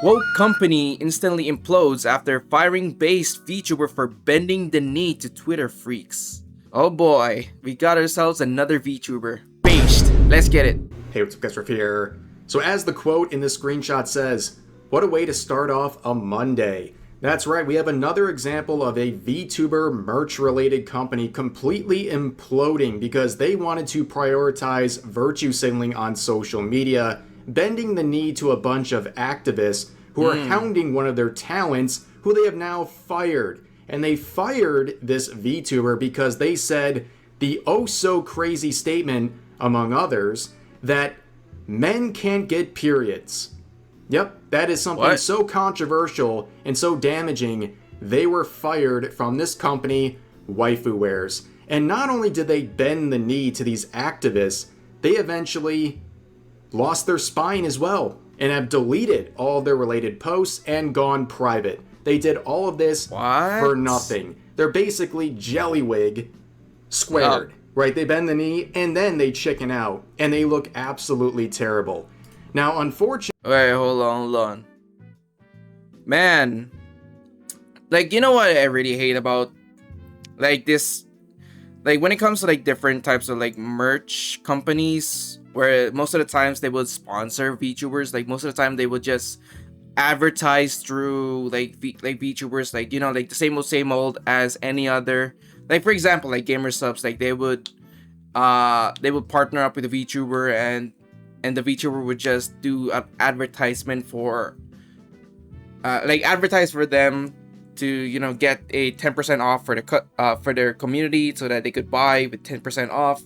Woke company instantly implodes after firing based VTuber for bending the knee to Twitter freaks. Oh boy, we got ourselves another VTuber. Based. Let's get it. Hey, what's up guys, Riff here. So as the quote in this screenshot says, what a way to start off a Monday. That's right, we have another example of a VTuber merch-related company completely imploding because they wanted to prioritize virtue signaling on social media, bending the knee to a bunch of activists who are hounding one of their talents who they have now fired. And they fired this VTuber because they said the oh-so-crazy statement, among others, that men can't get periods. Yep, that is something so controversial and so damaging, they were fired from this company, wtuber. And not only did they bend the knee to these activists, they eventually lost their spine as well and have deleted all their related posts and gone private. They did all of this for nothing. They're basically Jellywig squared. Right, they bend the knee and then they chicken out and they look absolutely terrible. Now, unfortunately... Wait, hold on. Man, like, you know what I really hate about, like, this, like, when it comes to, like, different types of, like, merch companies, where most of the times they would sponsor VTubers, like, most of the time they would just advertise through, like, VTubers, like, you know, like, the same old as any other. Like, for example, like gamer subs, like they would partner up with a VTuber and the VTuber would just do an advertisement for advertise for them to, you know, get a 10% off for their community so that they could buy with 10% off,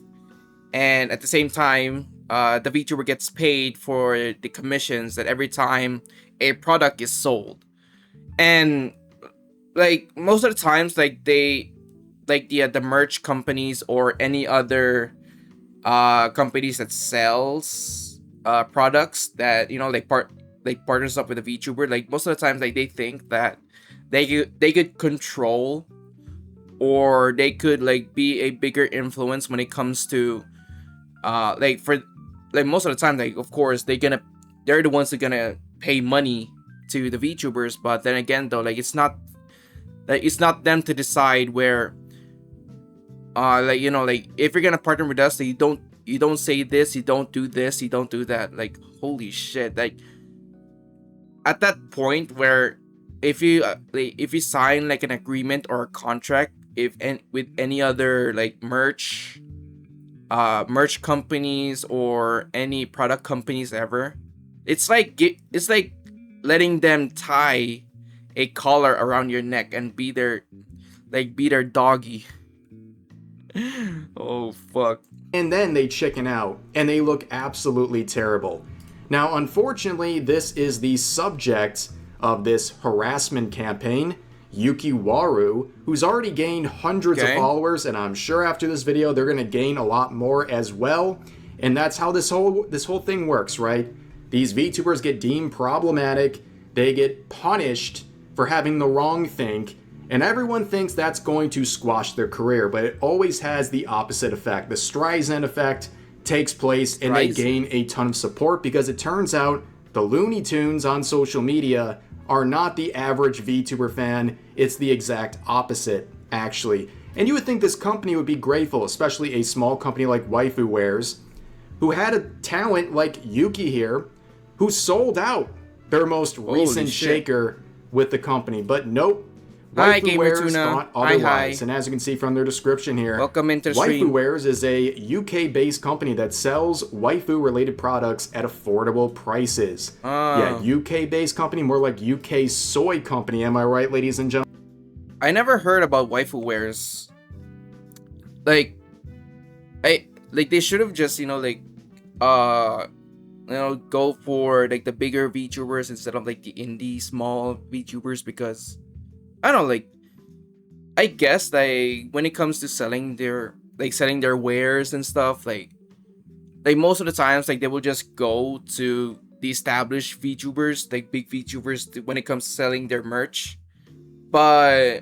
and at the same time the VTuber gets paid for the commissions that every time a product is sold. And like most of the times, like the merch companies or any other companies that sells products that, you know, like partners up with a VTuber, like most of the times, like they think that they could control, or they could like be a bigger influence when it comes to most of the time, like, of course they're the ones who are gonna pay money to the VTubers. But then again, though, like it's not them to decide where you know, like if you're gonna partner with us, you don't say this, you don't do this, you don't do that. Like, holy shit. Like at that point where if you sign like an agreement or a contract with any other like merch companies or any product companies ever, it's like letting them tie a collar around your neck and be their doggy. Oh fuck. And then they chicken out and they look absolutely terrible. Now, unfortunately, this is the subject of this harassment campaign, Yukiwaru, who's already gained hundreds of followers, and I'm sure after this video they're gonna gain a lot more as well. And that's how this whole thing works, right? These VTubers get deemed problematic, they get punished for having the wrong think, and everyone thinks that's going to squash their career, but it always has the opposite effect. The Streisand effect takes place and they gain a ton of support because it turns out the Looney Tunes on social media are not the average VTuber fan. It's the exact opposite, actually. And you would think this company would be grateful, especially a small company like wtuber, who had a talent like Yuki here, who sold out their most recent shaker with the company. But nope. wtuber thought otherwise, and as you can see from their description here, welcome into the stream. wtuber is a UK-based company that sells waifu-related products at affordable prices. Yeah, UK-based company, more like UK soy company. Am I right, ladies and gentlemen? I never heard about waifu-wares. Like they should have just, you know, like you know, go for like the bigger VTubers instead of like the indie small VTubers, because I don't know, like, I guess like when it comes to selling their wares and stuff, like most of the times, like they will just go to the established VTubers, like big VTubers, when it comes to selling their merch. But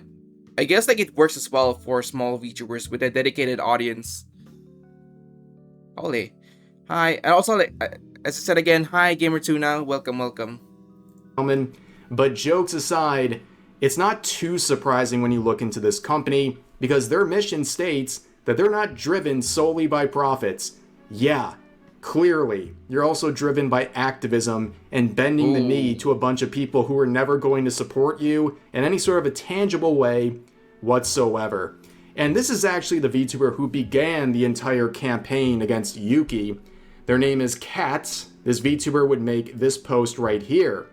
I guess like it works as well for small VTubers with a dedicated audience. Holy, hi, and also like as I said again, hi Gamer Tuna, welcome. gentlemen. But jokes aside, it's not too surprising when you look into this company, because their mission states that they're not driven solely by profits. Yeah, clearly, you're also driven by activism and bending the knee to a bunch of people who are never going to support you in any sort of a tangible way whatsoever. And this is actually the VTuber who began the entire campaign against Yuki. Their name is Cats. This VTuber would make this post right here,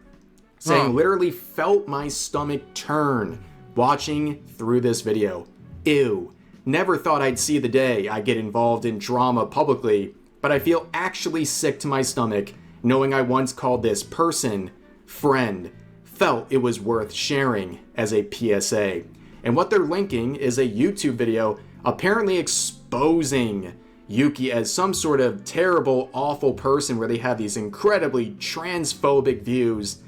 saying, literally felt my stomach turn watching through this video. Ew. Never thought I'd see the day I get involved in drama publicly, but I feel actually sick to my stomach knowing I once called this person friend. Felt it was worth sharing as a PSA. And what they're linking is a YouTube video apparently exposing Yuki as some sort of terrible, awful person where they have these incredibly transphobic views.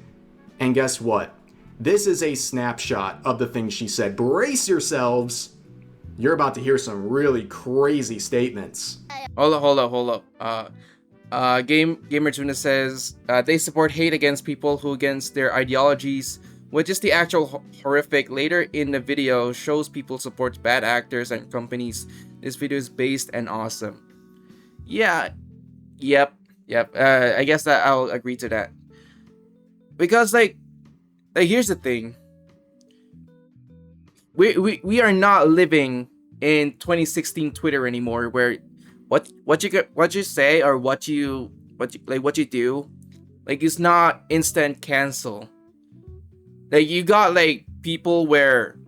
And guess what? This is a snapshot of the things she said. Brace yourselves. You're about to hear some really crazy statements. Hold up. Gamer Tuna says they support hate against people who against their ideologies, which is the actual horrific. Later in the video shows people support bad actors and companies. This video is based and awesome. Yeah, yep. I guess that I'll agree to that. Because like here's the thing. We are not living in 2016 Twitter anymore, where what you say or what you do, like, it's not instant cancel. Like, you got like people where,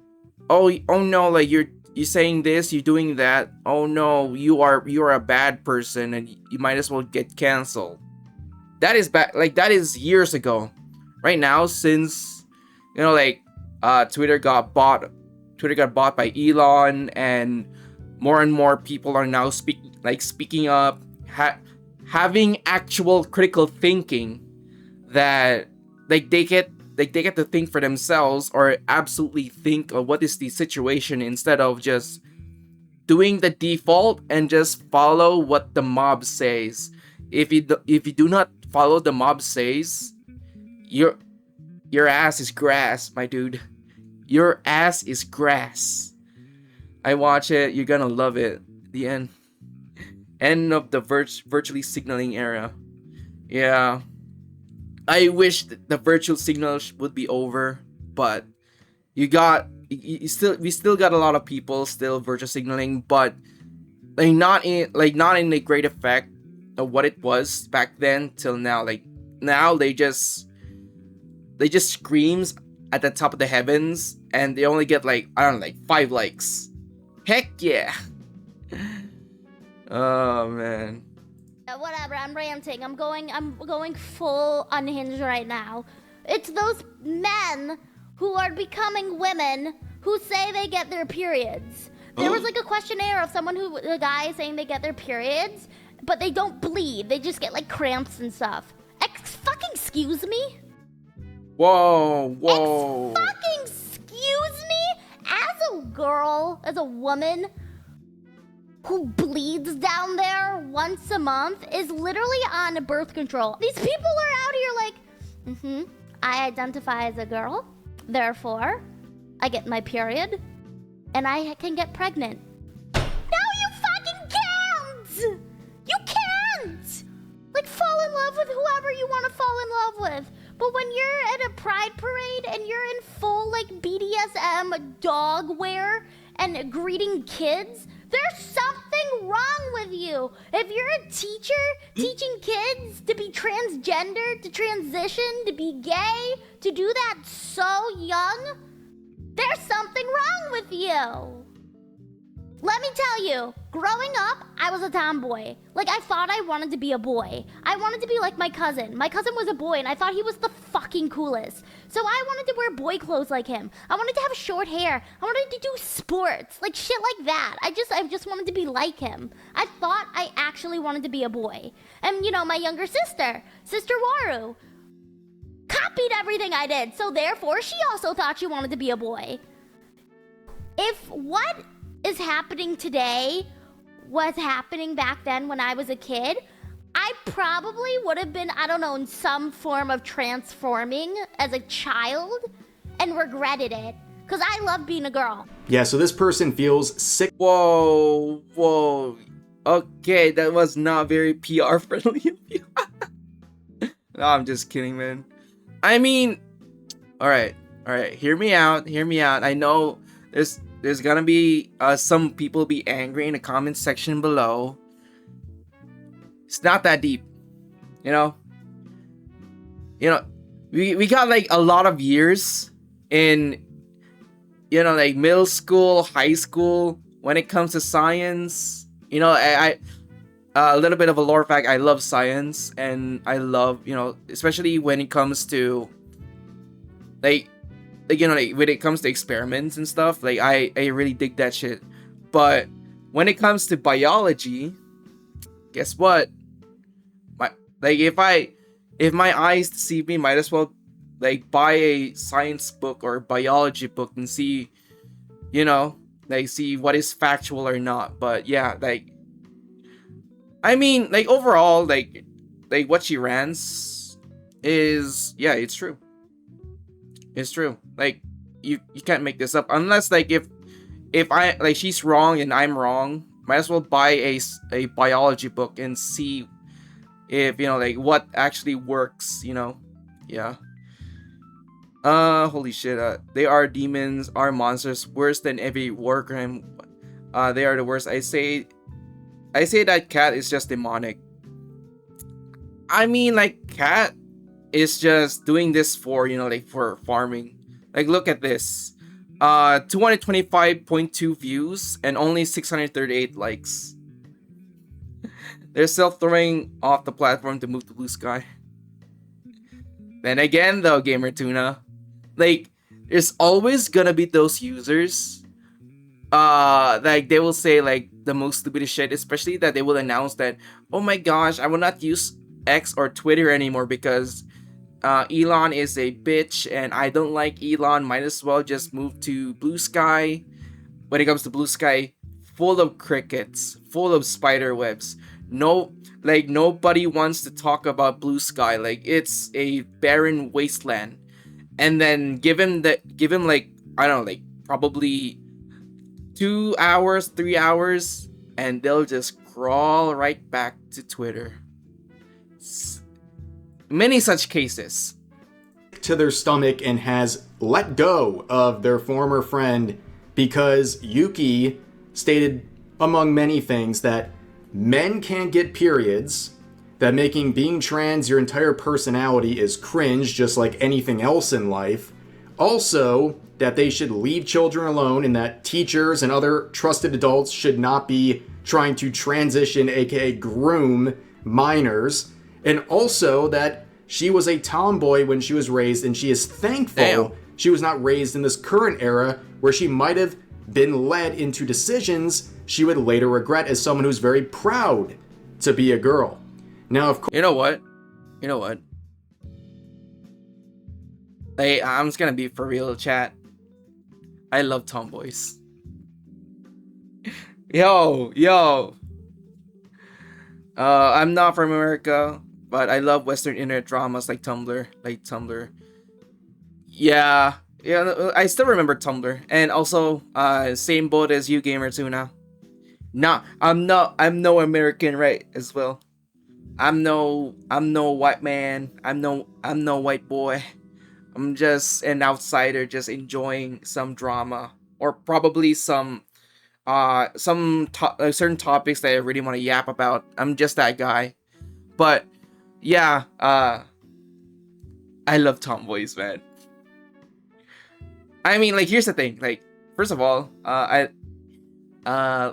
oh no, like you're saying this, you're doing that, oh no, you are a bad person and you might as well get canceled. That is bad. Like, that is years ago. Right now, since Twitter got bought by Elon, and more people are now speaking up, having actual critical thinking, that like they get to think for themselves or absolutely think of what is the situation, instead of just doing the default and just follow what the mob says. If you do not follow the mob says, your ass is grass, my dude. Your ass is grass. I watch it. You're gonna love it. The end of the virtually signaling era. Yeah. I wish the virtual signal would be over, but we still got a lot of people still virtual signaling, but not in the great effect of what it was back then till now. Like, now they just screams at the top of the heavens, and they only get like 5 likes. Heck yeah. Oh man. Whatever, I'm ranting. I'm going full unhinged right now. It's those men who are becoming women who say they get their periods. There was like a questionnaire of a guy saying they get their periods, but they don't bleed. They just get like cramps and stuff. Fucking excuse me? Whoa. Fucking excuse me? As a girl, as a woman who bleeds down there once a month, is literally on birth control. These people are out here like, I identify as a girl, therefore I get my period, and I can get pregnant. No, you fucking can't! You can't! Like, fall in love with whoever you want to fall in love with. But when you're at a pride parade and you're in full like BDSM dog wear and greeting kids, there's something wrong with you. If you're a teacher teaching kids to be transgender, to transition, to be gay, to do that so young, there's something wrong with you. Let me tell you, growing up, I was a tomboy. Like, I thought I wanted to be a boy. I wanted to be like my cousin. My cousin was a boy, and I thought he was the fucking coolest. So I wanted to wear boy clothes like him. I wanted to have short hair. I wanted to do sports, like shit like that. I just wanted to be like him. I thought I actually wanted to be a boy. And, my younger sister, Sister Waru, copied everything I did. So therefore, she also thought she wanted to be a boy. If what is happening today was happening back then when I was a kid, I I probably would have been, I don't know, in some form of transforming as a child and regretted it. Because I love being a girl. Yeah, so this person feels sick. Whoa. Okay, that was not very PR friendly of you. No, I'm just kidding, man. I mean, all right. Hear me out. I know there's gonna be some people be angry in the comment section below. It's not that deep, you know. We got like a lot of years in, like middle school, high school when it comes to science. I a little bit of a lore fact. I love science, and I love, especially when it comes to like when it comes to experiments and stuff. Like I really dig that shit. But when it comes to biology, guess what? If my eyes deceive me, might as well like buy a science book or biology book and see, see what is factual or not. But yeah, I mean, overall, what she rants is, yeah, it's true. It's true. Like, you can't make this up unless if I she's wrong and I'm wrong. Might as well buy a biology book and see if what actually works. Yeah. Holy shit. They are demons, are monsters, worse than every war crime. They are the worst. I say that Cat is just demonic. I mean, Cat is just doing this for, for farming. Look at this. 225.2 views and only 638 likes. They're still throwing off the platform to move to Blue Sky. Then again, though, Gamer Tuna, there's always gonna be those users. They will say the most stupidest shit, especially that they will announce that, oh my gosh, I will not use X or Twitter anymore because Elon is a bitch and I don't like Elon. Might as well just move to Blue Sky. When it comes to Blue Sky, full of crickets, full of spider webs. No, nobody wants to talk about Blue Sky. It's a barren wasteland. And then give him I don't know, probably 2 hours, 3 hours, and they'll just crawl right back to Twitter. Many such cases. To their stomach and has let go of their former friend because Yuki stated, among many things, that men can't get periods, that making being trans your entire personality is cringe just like anything else in life. Also, that they should leave children alone and that teachers and other trusted adults should not be trying to transition, aka groom, minors. And also that she was a tomboy when she was raised and she is thankful she was not raised in this current era where she might have been led into decisions she would later regret as someone who's very proud to be a girl. Now, of course... You know what? I'm just gonna be for real, chat. I love tomboys. Yo. I'm not from America, but I love Western internet dramas like Tumblr. Yeah, I still remember Tumblr. And also, same boat as you, Gamer Tuna. Nah, I'm no American, right, as well. I'm no white man. I'm no white boy. I'm just an outsider, just enjoying some drama or probably some certain topics that I really want to yap about. I'm just that guy. But yeah, I love tomboys, man. I mean, here's the thing. First of all, I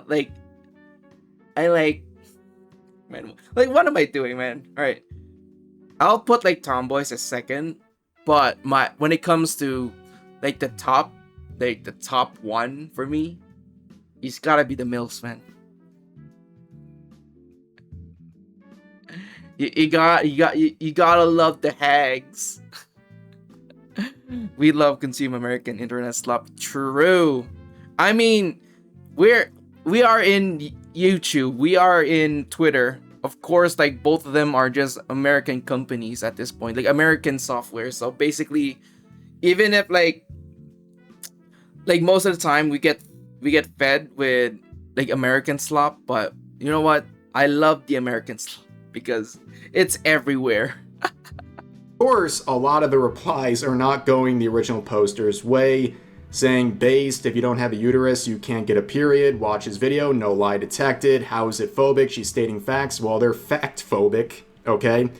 like, man, what am I doing, man? All right, I'll put tomboys a second, but when it comes to the top one for me, it's gotta be the MILFs, man. You gotta love the hags. We love consume American internet slop. True. I mean, we are in YouTube. We are in Twitter. of course, like both of them are just American companies at this point, like American software. So basically, even if like most of the time we get fed with like American slop, but you know what? I love the American slop because it's everywhere. Of course, a lot of the replies are not going the original poster's way, saying based, if you don't have a uterus, you can't get a period, watch his video, no lie detected, how is it phobic, she's stating facts, well, they're fact phobic, okay?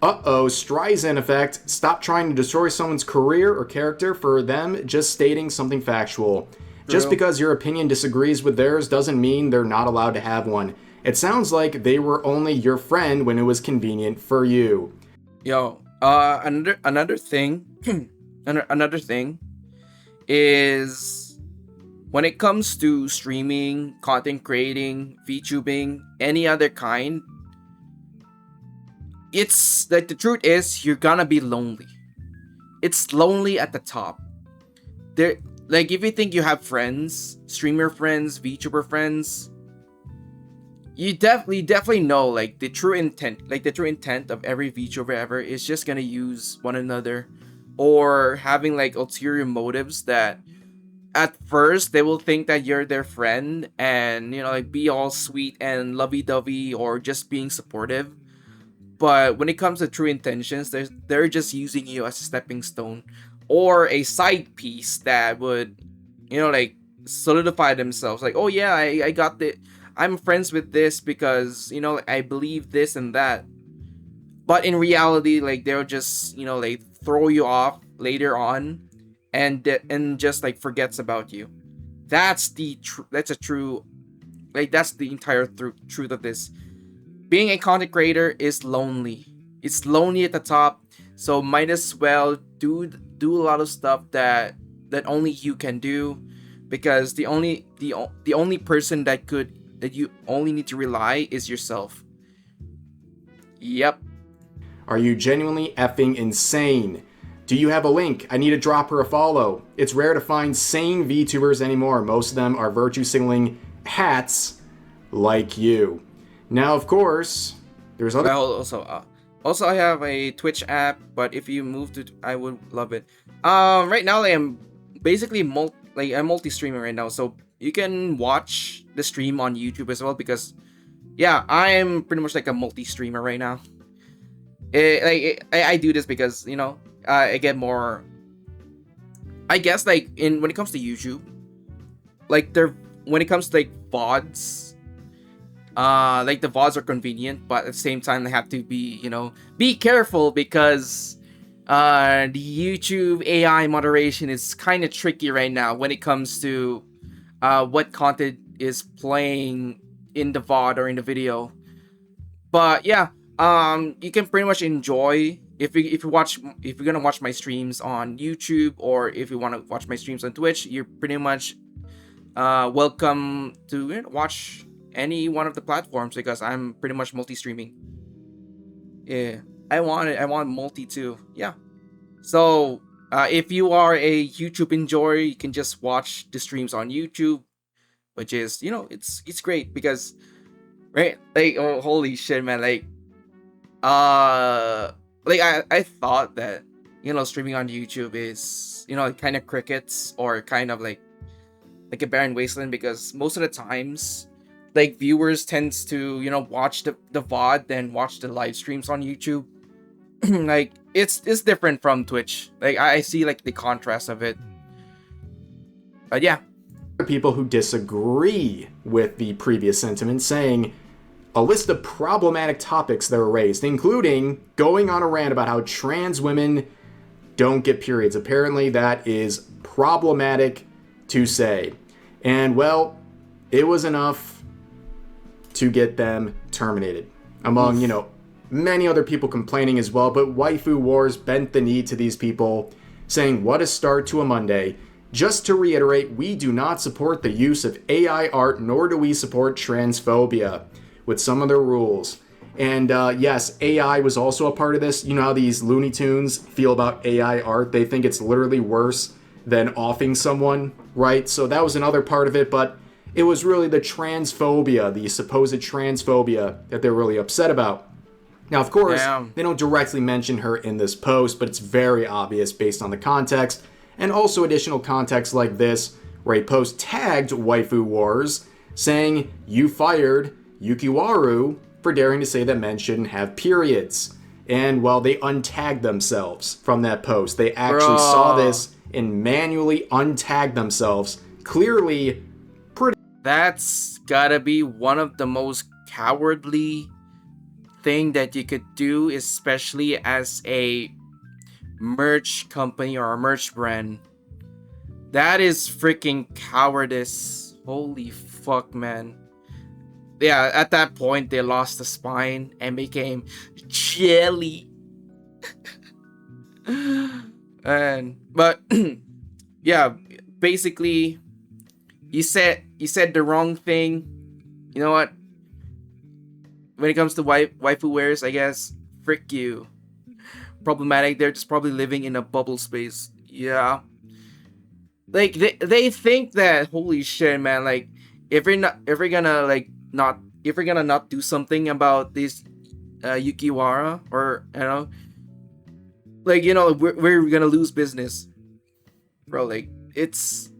Uh-oh, Streisand effect, stop trying to destroy someone's career or character for them just stating something factual. Just because your opinion disagrees with theirs doesn't mean they're not allowed to have one. It sounds like they were only your friend when it was convenient for you. Yo, another thing, another thing is when it comes to streaming, content creating, VTubing, any other kind, it's like the truth is you're gonna be lonely. It's lonely at the top. There, like if you think you have friends, streamer friends, VTuber friends, you definitely know like the true intent of every VTuber ever is just gonna use one another, or having like ulterior motives that at first they will think that you're their friend and like be all sweet and lovey-dovey or just being supportive. But when it comes to true intentions, they're just using you as a stepping stone or a side piece that would like solidify themselves, like, oh yeah, I got the, I'm friends with this because I believe this and that. But in reality, like they'll just like throw you off later on and just like forgets about you. That's the true, like that's the entire truth of this. Being a content creator is lonely. It's lonely at the top, so might as well do a lot of stuff that only you can do, because the only person that you only need to rely is yourself. Yep. Are you genuinely effing insane? Do you have a link? I need to drop her a follow. It's rare to find sane VTubers anymore. Most of them are virtue signaling hats like you. Now, of course, there's other... Well, also I have a Twitch app, but if you move to, I would love it. Right now I am basically I'm multi-streaming right now, so you can watch the stream on YouTube as well, because yeah, I'm pretty much like a multi-streamer right now. I do this because I get more, I guess, like when it comes to YouTube, like when it comes to like VODs, like the VODs are convenient, but at the same time they have to be be careful, because the YouTube AI moderation is kind of tricky right now when it comes to what content is playing in the VOD or in the video. But yeah, you can pretty much enjoy if you're gonna watch my streams on YouTube, or if you want to watch my streams on Twitch, you're pretty much welcome to watch any one of the platforms, because I'm pretty much multi-streaming. Yeah, I want multi too. Yeah. So if you are a YouTube enjoyer, you can just watch the streams on YouTube, which is it's great, because right, like, oh, holy shit, man, like I thought that streaming on YouTube is kind of crickets, or kind of like a barren wasteland, because most of the times like viewers tends to watch the VOD than watch the live streams on YouTube. Like it's different from Twitch. Like I see like the contrast of it. But yeah, people who disagree with the previous sentiment, saying a list of problematic topics that were raised, including going on a rant about how trans women don't get periods. Apparently that is problematic to say. And well, it was enough to get them terminated, among many other people complaining as well. But Waifu Wars bent the knee to these people, saying, what a start to a Monday. Just to reiterate, we do not support the use of AI art, nor do we support transphobia, with some of their rules. And yes, AI was also a part of this. You know how these Looney Tunes feel about AI art? They think it's literally worse than offing someone, right? So that was another part of it, but it was really the transphobia, the supposed transphobia that they're really upset about. Now, of course, Damn. they don't directly mention her in this post, but it's very obvious based on the context, and also additional context like this, where a post tagged Waifu Wars, saying, "You fired Yukiwaru for daring to say that men shouldn't have periods." And, well, they untagged themselves from that post. They actually saw this and manually untagged themselves. Clearly, That's gotta be one of the most cowardly thing that you could do, especially as a merch company or a merch brand. That is freaking cowardice. Holy fuck, man. Yeah, at that point they lost the spine and became jelly. But yeah, basically you said the wrong thing. You know what? When it comes to waifu wares, I guess, frick you. Problematic. They're just probably living in a bubble space. Yeah. Like they think that, holy shit, man, like if we're gonna not do something about this Yukiwara, or we're gonna lose business. Bro, like it's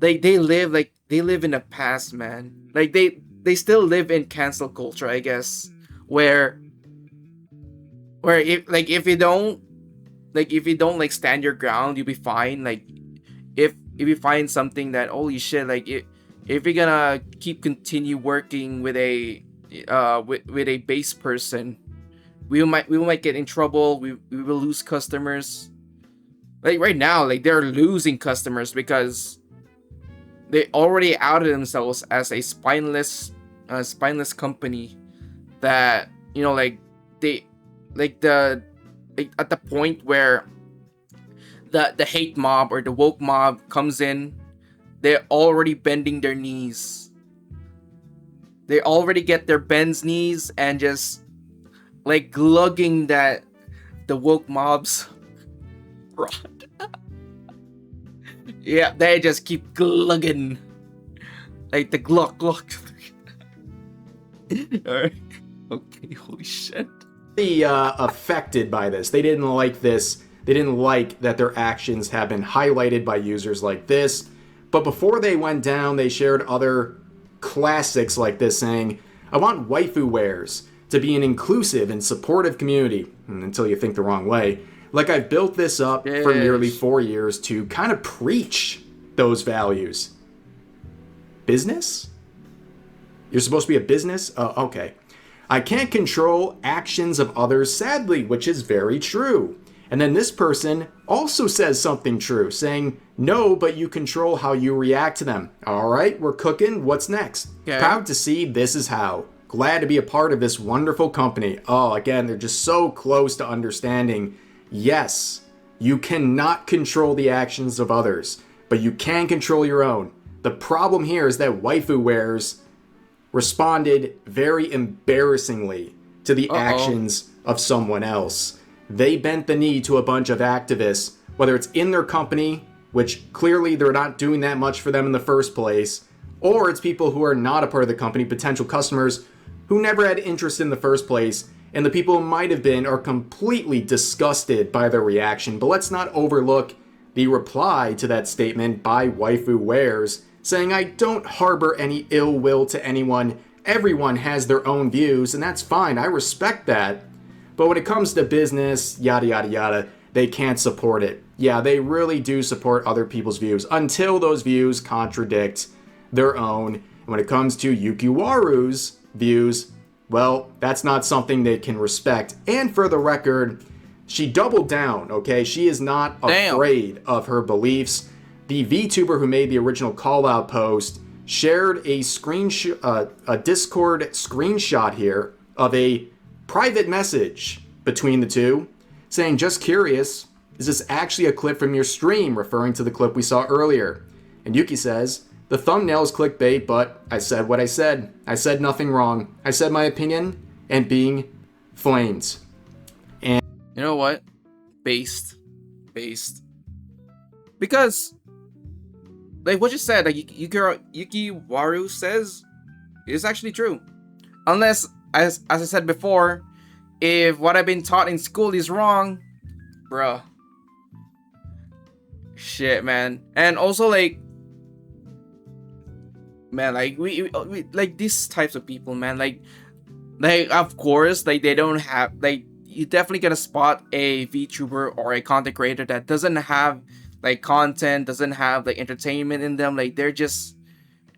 they live in the past, man. Like they still live in cancel culture, I guess, where if you don't like stand your ground, you'll be fine. Like if you find something that, holy shit, like if you're gonna continue working with a with a base person, we might get in trouble. We will lose customers. Like right now, like they're losing customers because they already outed themselves as a spineless company that, like they at the point where the hate mob or the woke mob comes in, they're already bending their knees. They already get their bends knees and just like glugging the woke mob's rod. Yeah, they just keep glugging. Like the gluck. Alright. Okay, holy shit. Affected by this. They didn't like this. They didn't like that their actions have been highlighted by users like this. But before they went down, they shared other classics like this, saying, "I want waifu wares to be an inclusive and supportive community," until you think the wrong way. "Like I've built this up for nearly 4 years to kind of preach those values." Business? You're supposed to be a business? Okay. "I can't control actions of others, sadly," which is very true. And then this person also says something true, saying, "No, but you control how you react to them." All right, we're cooking. What's next? Okay. "Proud to see this is how. Glad to be a part of this wonderful company." Oh, again, they're just so close to understanding. Yes, you cannot control the actions of others, but you can control your own. The problem here is that waifu wares responded very embarrassingly to the actions of someone else. They bent the knee to a bunch of activists, whether it's in their company, which clearly they're not doing that much for them in the first place, or it's people who are not a part of the company, potential customers who never had interest in the first place, and the people who might have been are completely disgusted by their reaction. But let's not overlook the reply to that statement by Waifu Wares, saying, "I don't harbor any ill will to anyone. Everyone has their own views, and that's fine. I respect that. But when it comes to business, yada yada yada, they can't support it." Yeah, they really do support other people's views until those views contradict their own. And when it comes to Yukiwaru's views, well, that's not something they can respect. And for the record, she doubled down, okay? She is not afraid of her beliefs. The VTuber who made the original call-out post shared a Discord screenshot here of a private message between the two, saying, "Just curious, is this actually a clip from your stream?" referring to the clip we saw earlier. And Yuki says, "The thumbnail is clickbait, but I said what I said. I said nothing wrong. I said my opinion, and being flamed." And you know what? Based. Because like what you said, like Yukiwaru says, is actually true. Unless, as I said before, if what I've been taught in school is wrong, bruh. Shit, man. And also, like, man, like we like these types of people, man. Like of course, like they don't have, like, you definitely gonna spot a VTuber or a content creator that doesn't have like content, doesn't have like entertainment in them. Like they're just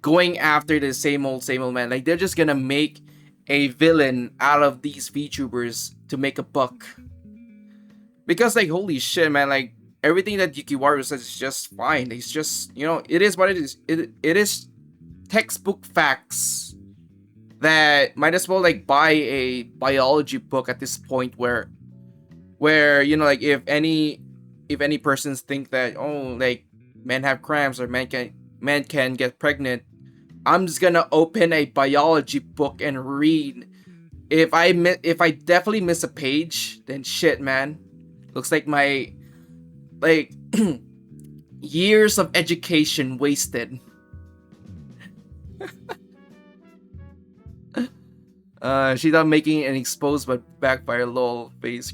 going after the same old, man. Like they're just gonna make a villain out of these VTubers to make a buck. Because like holy shit, man, like everything that Yukiwaru says is just fine. It's just, you know, it is what it is. It is textbook facts that might as well like buy a biology book at this point, where you know, like if any persons think that, oh, like men have cramps or men can get pregnant, I'm just gonna open a biology book and read. If I definitely miss a page, then shit, man. Looks like my like years of education wasted. She's not making an exposed but backfire lol face.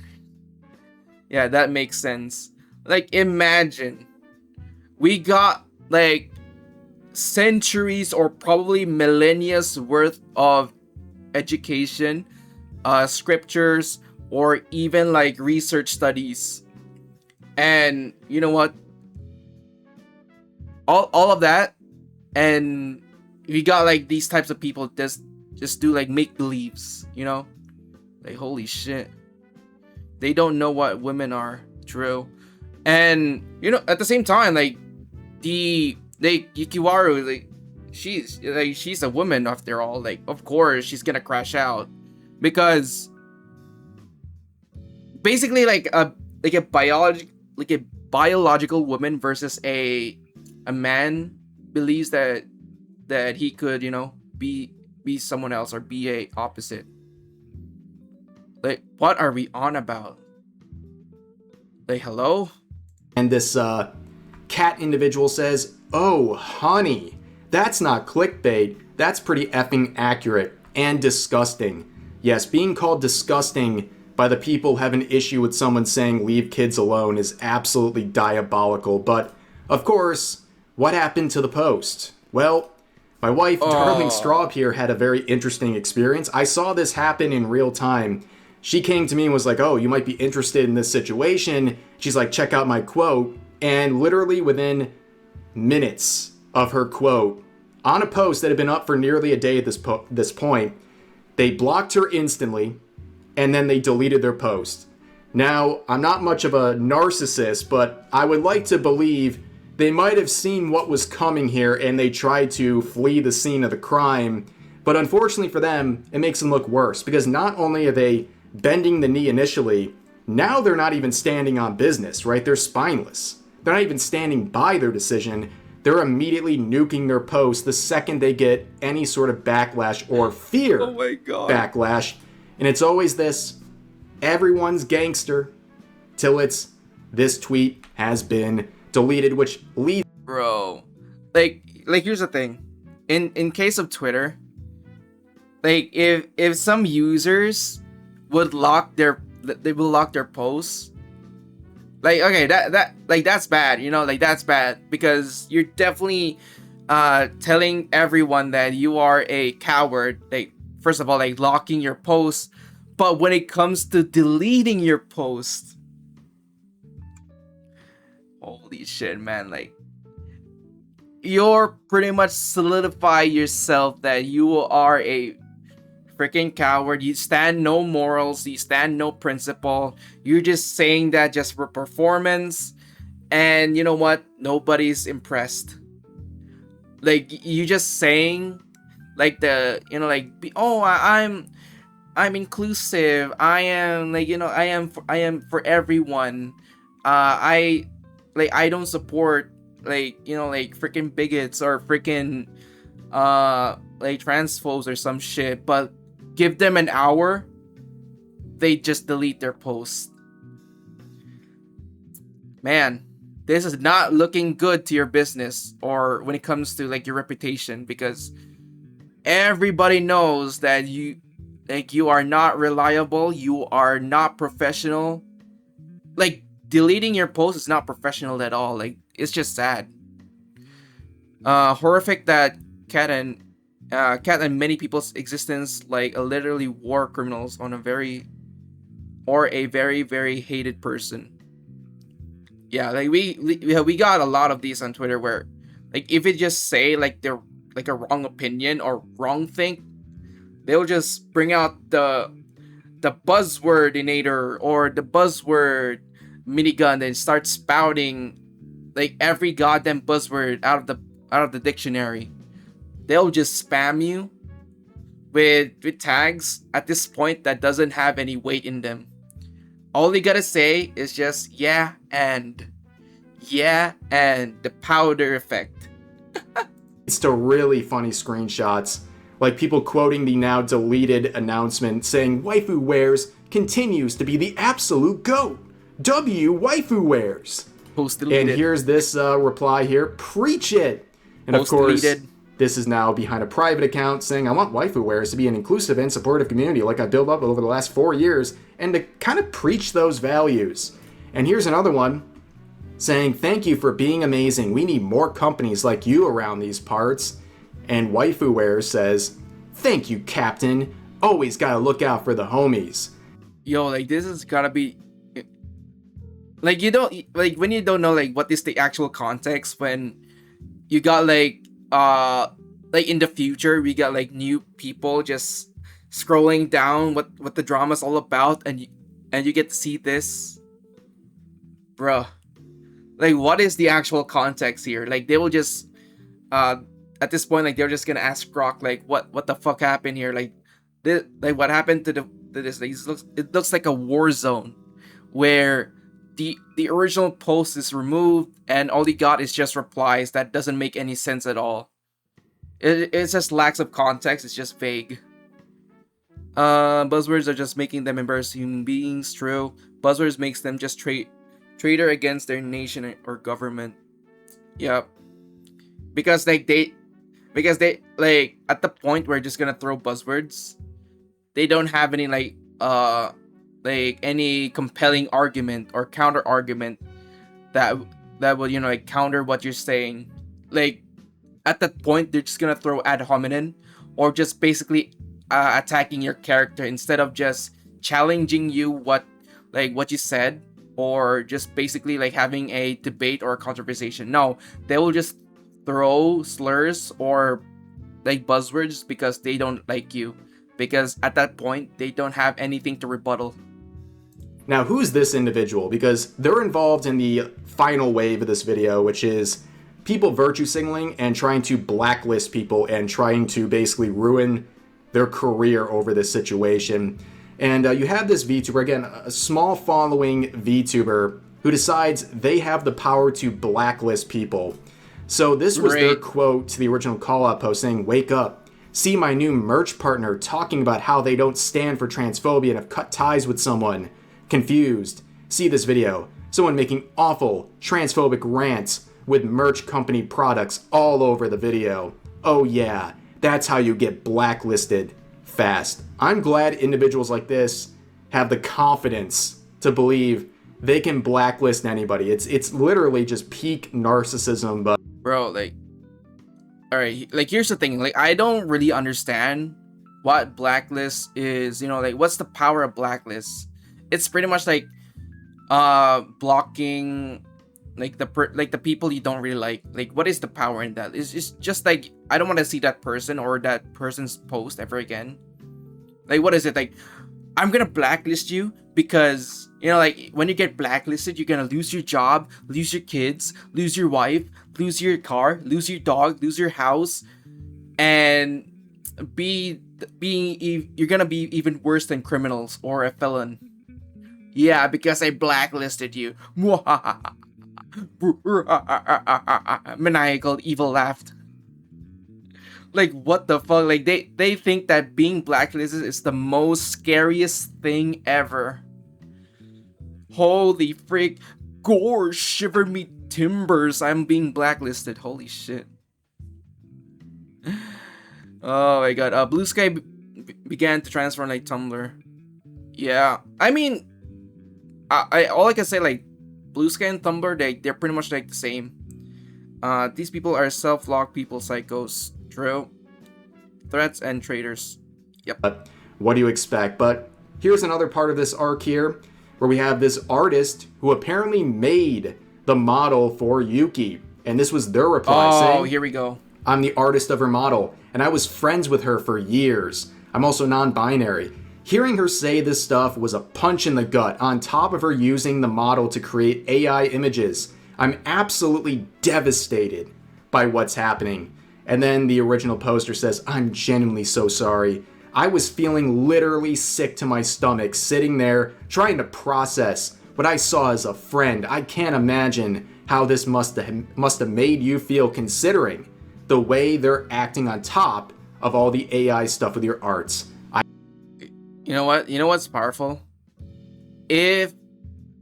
Yeah, that makes sense. Like, imagine we got like centuries or probably millennia's worth of education, scriptures, or even like research studies, and you know what? All of that, and we got like these types of people just do like make believes, you know? Like holy shit. They don't know what women are, true. And you know, at the same time, like Yukiwaru, like she's a woman after all. Like of course she's gonna crash out, because basically like a biological woman versus a man believes that he could, you know, be someone else or be a opposite. Like, what are we on about? Like, hello? And this cat individual says, "Oh, honey, that's not clickbait. That's pretty effing accurate and disgusting." Yes, being called disgusting by the people who have an issue with someone saying leave kids alone is absolutely diabolical. But, of course, what happened to the post? Well, my wife, Darling Straub here, had a very interesting experience. I saw this happen in real time. She came to me and was like, "Oh, you might be interested in this situation." She's like, "Check out my quote." And literally within minutes of her quote, on a post that had been up for nearly a day at this point, they blocked her instantly, and then they deleted their post. Now, I'm not much of a narcissist, but I would like to believe they might have seen what was coming here and they tried to flee the scene of the crime. But unfortunately for them, it makes them look worse, because not only are they bending the knee initially, now they're not even standing on business, right? They're spineless. They're not even standing by their decision. They're immediately nuking their post the second they get any sort of backlash or fear backlash. And it's always this, everyone's gangster, till it's, this tweet has been deleted, which leads... Bro, like here's the thing. In case of Twitter, like if some users would lock their posts, like okay, that's bad, you know, like that's bad, because you're definitely telling everyone that you are a coward. Like first of all, like locking your posts, but when it comes to deleting your post, holy shit, man, like you're pretty much solidify yourself that you are a freaking coward. You stand no morals, you stand no principle. You're just saying that just for performance, and you know what? Nobody's impressed. Like you just saying like the, you know, like I'm inclusive. I am like, you know, I am for everyone. I don't support like, you know, like freaking bigots or freaking like transphobes or some shit, but give them an hour, they just delete their post. Man, this is not looking good to your business or when it comes to like your reputation, because everybody knows that you are not reliable, you are not professional. Like, deleting your post is not professional at all. Like, it's just sad. Horrific that Cat and many people's existence like literally war criminals on a very very hated person. Yeah, like we got a lot of these on Twitter where like if it just say like they're like a wrong opinion or wrong thing, they'll just bring out the buzzwordinator or the buzzword minigun and start spouting like every goddamn buzzword out of the dictionary. They'll just spam you with tags at this point that doesn't have any weight in them. All you gotta say is just yeah and the powder effect. It's to really funny screenshots, like people quoting the now deleted announcement saying waifu wares continues to be the absolute GOAT. Waifu wares. Post deleted. And here's this reply here, preach it. And Post of course, deleted. This is now behind a private account saying, I want waifu wares to be an inclusive and supportive community like I built up over the last 4 years, and to kind of preach those values. And here's another one saying, thank you for being amazing. We need more companies like you around these parts. And waifu wares says, thank you, Captain. Always gotta look out for the homies. Yo, like this has gotta be like, you don't like when you don't know like what is the actual context, when you got like in the future we got like new people just scrolling down what the drama's all about, and you get to see this, bruh. Like, what is the actual context here? Like, they will just at this point, like, they're just gonna ask Grok like what the fuck happened here? Like what happened to this? Like, it looks like a war zone where the original post is removed and all you got is just replies that doesn't make any sense at all. It's just lacks of context. It's just vague. Buzzwords are just making them embarrass human beings. True. Buzzwords makes them just traitor against their nation or government. Yep. Because they like at the point where just gonna throw buzzwords, they don't have any like any compelling argument or counter argument that will, you know, like counter what you're saying. Like at that point, they're just gonna throw ad hominem or just basically attacking your character instead of just challenging you what you said, or just basically like having a debate or a conversation. No, they will just throw slurs or like buzzwords because they don't like you, because at that point they don't have anything to rebuttal. Now, who's this individual? Because they're involved in the final wave of this video, which is people virtue signaling and trying to blacklist people and trying to basically ruin their career over this situation. And you have this VTuber, again, a small following VTuber, who decides they have the power to blacklist people. So this was their quote to the original call-out post saying, wake up, see my new merch partner talking about how they don't stand for transphobia and have cut ties with someone. Confused. See this video. Someone making awful transphobic rants with merch company products all over the video. Oh yeah, that's how you get blacklisted fast. I'm glad individuals like this have the confidence to believe they can blacklist anybody. It's literally just peak narcissism, but bro, like, all right, like here's the thing, like I don't really understand what blacklist is, you know, like what's the power of blacklist? It's pretty much like blocking like the people you don't really like. Like, what is the power in that? It's just like I don't want to see that person or that person's post ever again. Like, what is it? Like, I'm gonna blacklist you because, you know, like when you get blacklisted, you're gonna lose your job, lose your kids, lose your wife, lose your car, lose your dog, lose your house, and you're gonna be even worse than criminals or a felon. Yeah, because I blacklisted you. Maniacal evil laughed. Like, what the fuck? Like, they think that being blacklisted is the most scariest thing ever. Holy freak. Gore, shiver me Timbers, I'm being blacklisted. Holy shit. Oh my god. Blue Sky began to transform like Tumblr. Yeah. I mean, all I can say, like, Blue Sky and Tumblr, they're pretty much like the same. These people are self-locked people, psychos. True. Threats and traitors. Yep. What do you expect? But here's another part of this arc here, where we have this artist who apparently made the model for Yuki. And this was their reply saying, here we go. I'm the artist of her model, and I was friends with her for years. I'm also non-binary. Hearing her say this stuff was a punch in the gut, on top of her using the model to create AI images. I'm absolutely devastated by what's happening. And then the original poster says, I'm genuinely so sorry. I was feeling literally sick to my stomach, sitting there trying to process what I saw as a friend. I can't imagine how this must have made you feel, considering the way they're acting on top of all the AI stuff with your arts. You know what? You know what's powerful? If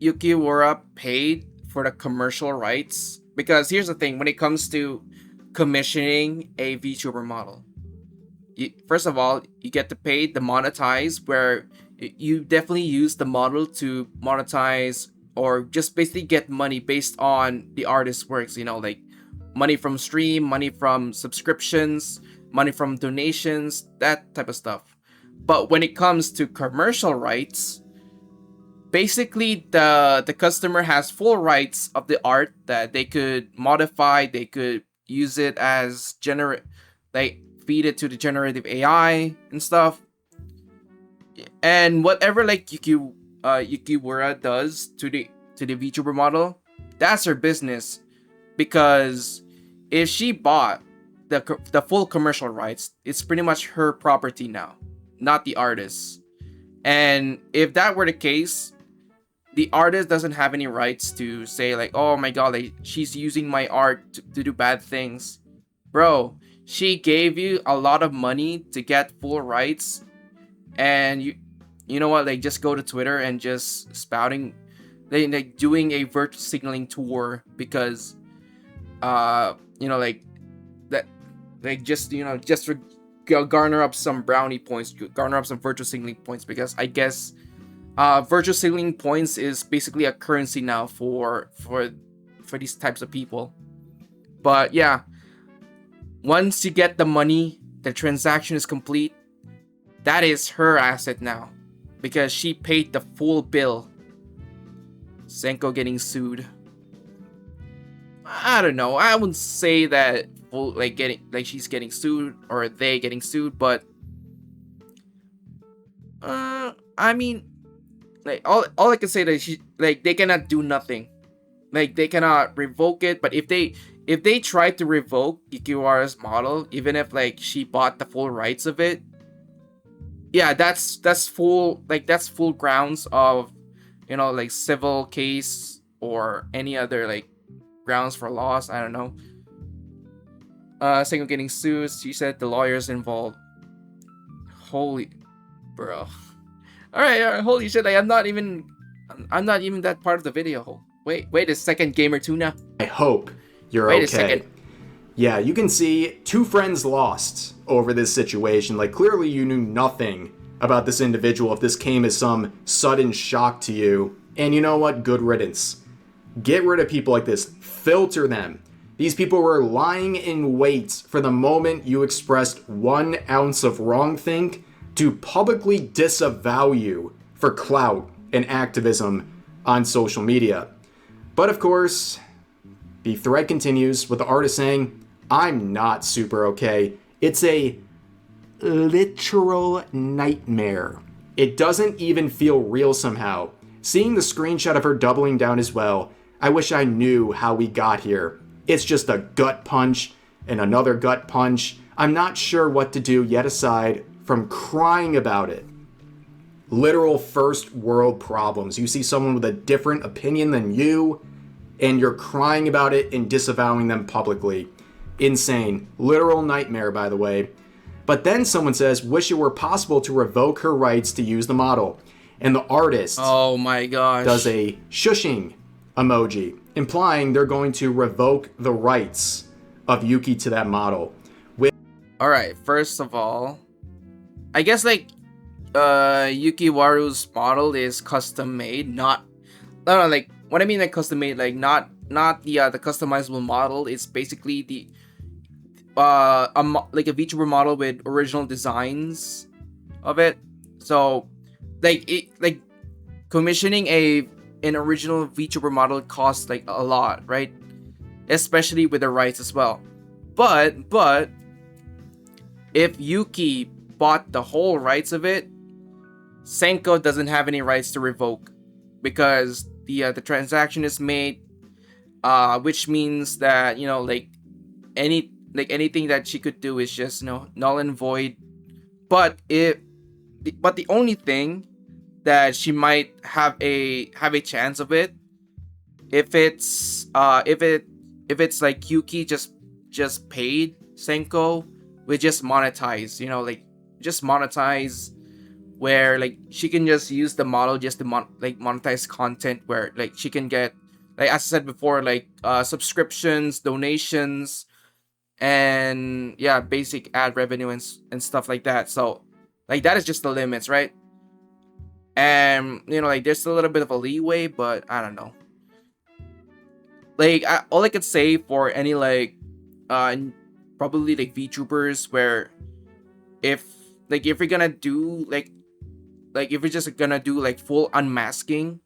Yukiwaru paid for the commercial rights, because here's the thing, when it comes to commissioning a VTuber model, first of all, you get to pay the monetize, where you definitely use the model to monetize or just basically get money based on the artist's works, you know, like money from stream, money from subscriptions, money from donations, that type of stuff. But when it comes to commercial rights, basically the customer has full rights of the art that they could modify, they could use it as feed it to the generative AI and stuff. And whatever like Yukiwaru does to the VTuber model, that's her business. Because if she bought the full commercial rights, it's pretty much her property now, not the artist. And if that were the case, the artist doesn't have any rights to say like, oh my god, like, she's using my art to do bad things. Bro, she gave you a lot of money to get full rights, and you know what, like, just go to Twitter and just spouting, like doing a virtual signaling tour because you know, like that, like just, you know, just for garner up some brownie points, garner up some virtual signaling points, because I guess virtual signaling points is basically a currency now for these types of people. But yeah, once you get the money, the transaction is complete. That is her asset now, because she paid the full bill. Senko getting sued. I don't know. I wouldn't say that she's getting sued or they getting sued, but I mean, like all I can say that they cannot do nothing. Like, they cannot revoke it, but if they try to revoke Yukiwaru's model, even if like she bought the full rights of it, yeah, that's full grounds of, you know, like civil case or any other like grounds for loss. I don't know. Single getting sued. She said the lawyers involved. Holy, bro. All right, holy shit! Like, I'm not even that part of the video. Wait a second, Gamer Tuna. I hope you're okay. Wait a second. Yeah, you can see two friends lost over this situation. Like, clearly you knew nothing about this individual if this came as some sudden shock to you. And you know what? Good riddance. Get rid of people like this. Filter them. These people were lying in wait for the moment you expressed 1 ounce of wrongthink to publicly disavow you for clout and activism on social media. But of course, the thread continues with the artist saying, I'm not super okay. It's a literal nightmare. It doesn't even feel real somehow. Seeing the screenshot of her doubling down as well, I wish I knew how we got here. It's just a gut punch and another gut punch. I'm not sure what to do yet aside from crying about it. Literal first world problems. You see someone with a different opinion than you, and you're crying about it and disavowing them publicly. Insane. Literal nightmare, by the way. But then someone says, wish it were possible to revoke her rights to use the model. And the artist, oh my gosh, does a shushing emoji. implying they're going to revoke the rights of Yuki to that model. All right, first of all, I guess like Yukiwaru's model is custom made, not no, like what I mean like custom made, like not the customizable model. It's basically the like a VTuber model with original designs of it. So like commissioning an original VTuber model costs like a lot, right? Especially with the rights as well. But if Yuki bought the whole rights of it, Senko doesn't have any rights to revoke because the transaction is made, which means that, you know, like anything that she could do is just, you know, null and void. But the only thing that she might have a chance of it, if it's like Yuki just paid Senko, we just monetize, you know, like just monetize where like she can just use the model just to monetize content, where like she can get, like as I said before, like subscriptions, donations, and yeah, basic ad revenue and stuff like that. So like that is just the limits, right? And you know, like there's a little bit of a leeway, but I don't know. Like all I could say for any like probably like VTubers, where if you're gonna do like if you're just gonna do like full unmasking,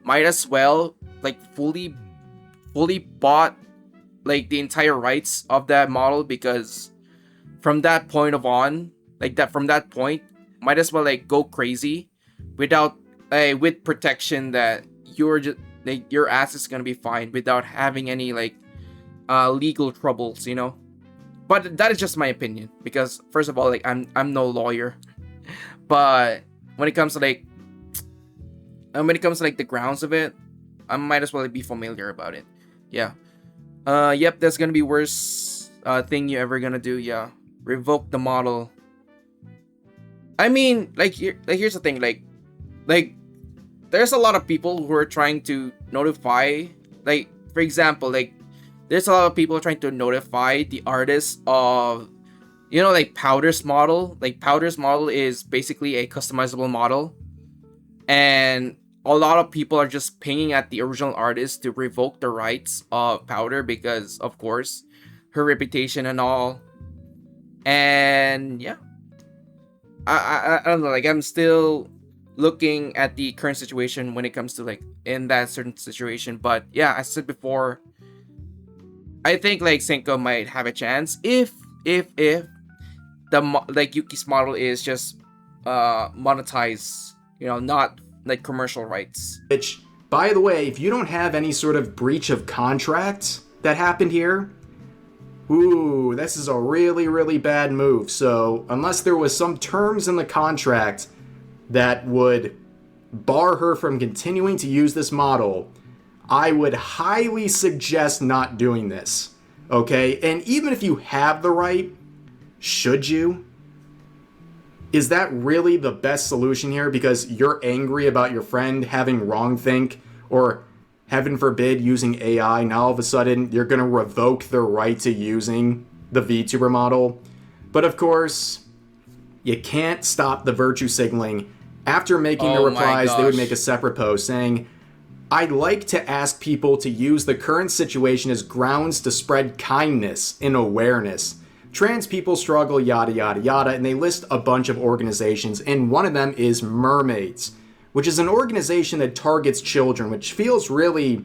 might as well like fully bought like the entire rights of that model, because from that point might as well like go crazy without with protection that you're just like your ass is gonna be fine without having any like legal troubles, you know. But that is just my opinion, because first of all, like I'm no lawyer, but when it comes to like the grounds of it, I might as well be familiar about it. Yeah. Yep, that's gonna be worst thing you ever gonna do. Yeah, revoke the model. I mean, here's the thing, like there's a lot of people who are trying to notify, like for example, like there's a lot of people trying to notify the artists of, you know, like Powder's model. Like Powder's model is basically a customizable model, and a lot of people are just pinging at the original artist to revoke the rights of Powder because, of course, her reputation and all. And yeah, I don't know. Like I'm still looking at the current situation when it comes to like in that certain situation. But yeah, I said before, I think like Senko might have a chance if the like Yuki's model is just monetized, you know, not like commercial rights. Which, by the way, if you don't have any sort of breach of contract that happened here, ooh, this is a really, really bad move. So unless there was some terms in the contract that would bar her from continuing to use this model, I would highly suggest not doing this, okay? And even if you have the right, should you? Is that really the best solution here because you're angry about your friend having wrongthink, or heaven forbid using AI? Now all of a sudden you're going to revoke their right to using the VTuber model? But of course, you can't stop the virtue signaling. After making the replies, they would make a separate post saying, I'd like to ask people to use the current situation as grounds to spread kindness and awareness. Trans people struggle, yada, yada, yada, and they list a bunch of organizations, and one of them is Mermaids, which is an organization that targets children, which feels really